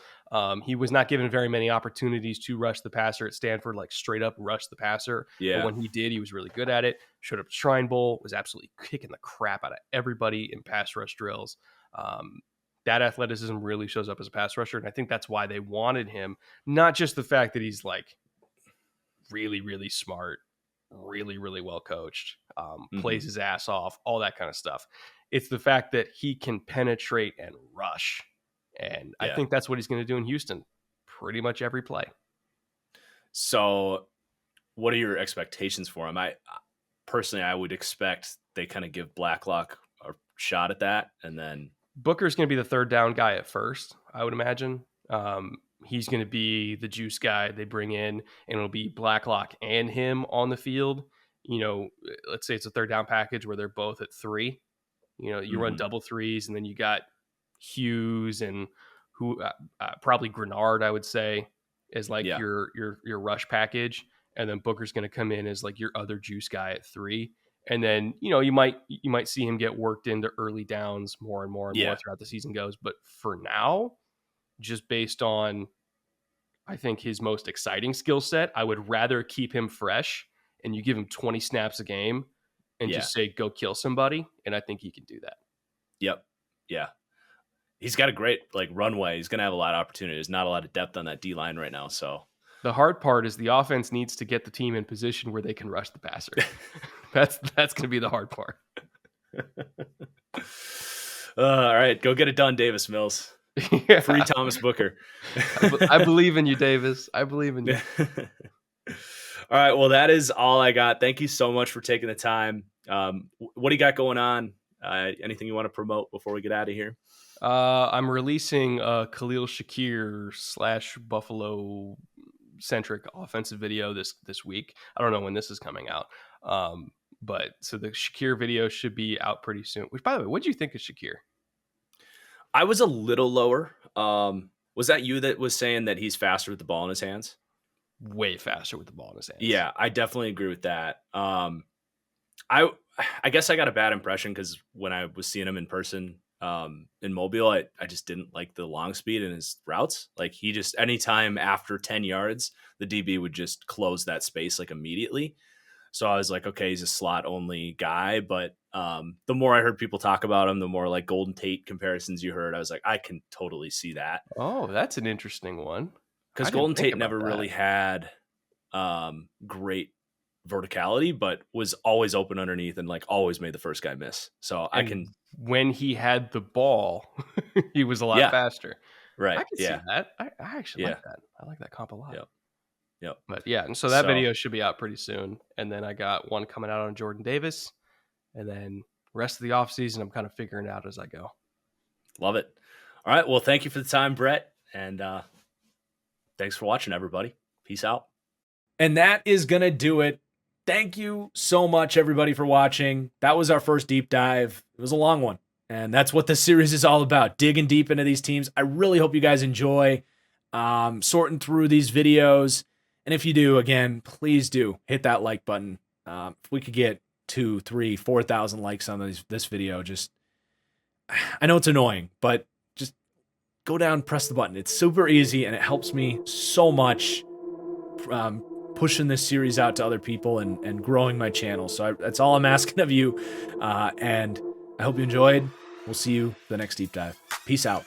He was not given very many opportunities to rush the passer at Stanford, like straight up rush the passer.
Yeah.
But when he did, he was really good at it. Showed up at Shrine Bowl, was absolutely kicking the crap out of everybody in pass rush drills. That athleticism really shows up as a pass rusher. And I think that's why they wanted him. Not just the fact that he's like really, really smart, really, really well coached, plays his ass off, all that kind of stuff. It's the fact that he can penetrate and rush. And I think that's what he's going to do in Houston pretty much every play.
So what are your expectations for him? I would expect they kind of give Blacklock a shot at that. And then
Booker's going to be the third down guy at first, I would imagine. He's going to be the juice guy they bring in, and it'll be Blacklock and him on the field. You know, let's say it's a third down package where they're both at 3. You know, you run double 3s, and then you got Hughes and who probably Grenard, I would say, is like your rush package, and then Booker's going to come in as like your other juice guy at 3. And then, you know, you might see him get worked into early downs more and more throughout the season goes. But for now, just based on, I think, his most exciting skill set, I would rather keep him fresh and you give him 20 snaps a game and just say, go kill somebody. And I think he can do that.
Yep. Yeah. He's got a great like runway. He's going to have a lot of opportunities. Not a lot of depth on that D line right now. So
the hard part is the offense needs to get the team in position where they can rush the passer. That's going to be the hard part.
All right, go get it done, Davis Mills. Free Thomas Booker.
I believe in you, Davis. I believe in you.
All right, well, that is all I got. Thank you so much for taking the time. What do you got going on? Anything you want to promote before we get out of here?
I'm releasing a Khalil Shakir / Buffalo centric offensive video this week. I don't know when this is coming out. But so the Shakir video should be out pretty soon. Which, by the way, what did you think of Shakir?
I was a little lower. Was that you that was saying that he's faster with the ball in his hands?
Way faster with the ball in his hands.
Yeah, I definitely agree with that. I guess I got a bad impression because when I was seeing him in person in Mobile, I just didn't like the long speed in his routes. Like he just, anytime after 10 yards, the DB would just close that space like immediately. So I was like, okay, he's a slot only guy. But the more I heard people talk about him, the more like Golden Tate comparisons you heard, I was like, I can totally see that.
Oh, that's an interesting one.
Because
I didn't
Golden
think
Tate
about
never
that.
really had great verticality, but was always open underneath and like always made the first guy miss. So I
And
can,
when he had the ball, he was a lot
Yeah.
faster.
right.
I can
Yeah.
see that. I actually
Yeah.
like that. I like that comp a lot.
Yep. Yep.
But yeah, and so that
So-
video should be out pretty soon. And then I got one coming out on Jordan Davis. And then rest of the offseason, I'm kind of figuring it out as I go.
Love it. All right. Well, thank you for the time, Brett. And thanks for watching, everybody. Peace out. And that is going to do it. Thank you so much, everybody, for watching. That was our first deep dive. It was a long one. And that's what this series is all about, digging deep into these teams. I really hope you guys enjoy sorting through these videos. And if you do, again, please do hit that like button. If we could get 2, 3, 4,000 likes on this video, just, I know it's annoying, but just go down, press the button. It's super easy, and it helps me so much pushing this series out to other people and growing my channel. So that's all I'm asking of you. And I hope you enjoyed. We'll see you the next deep dive. Peace out.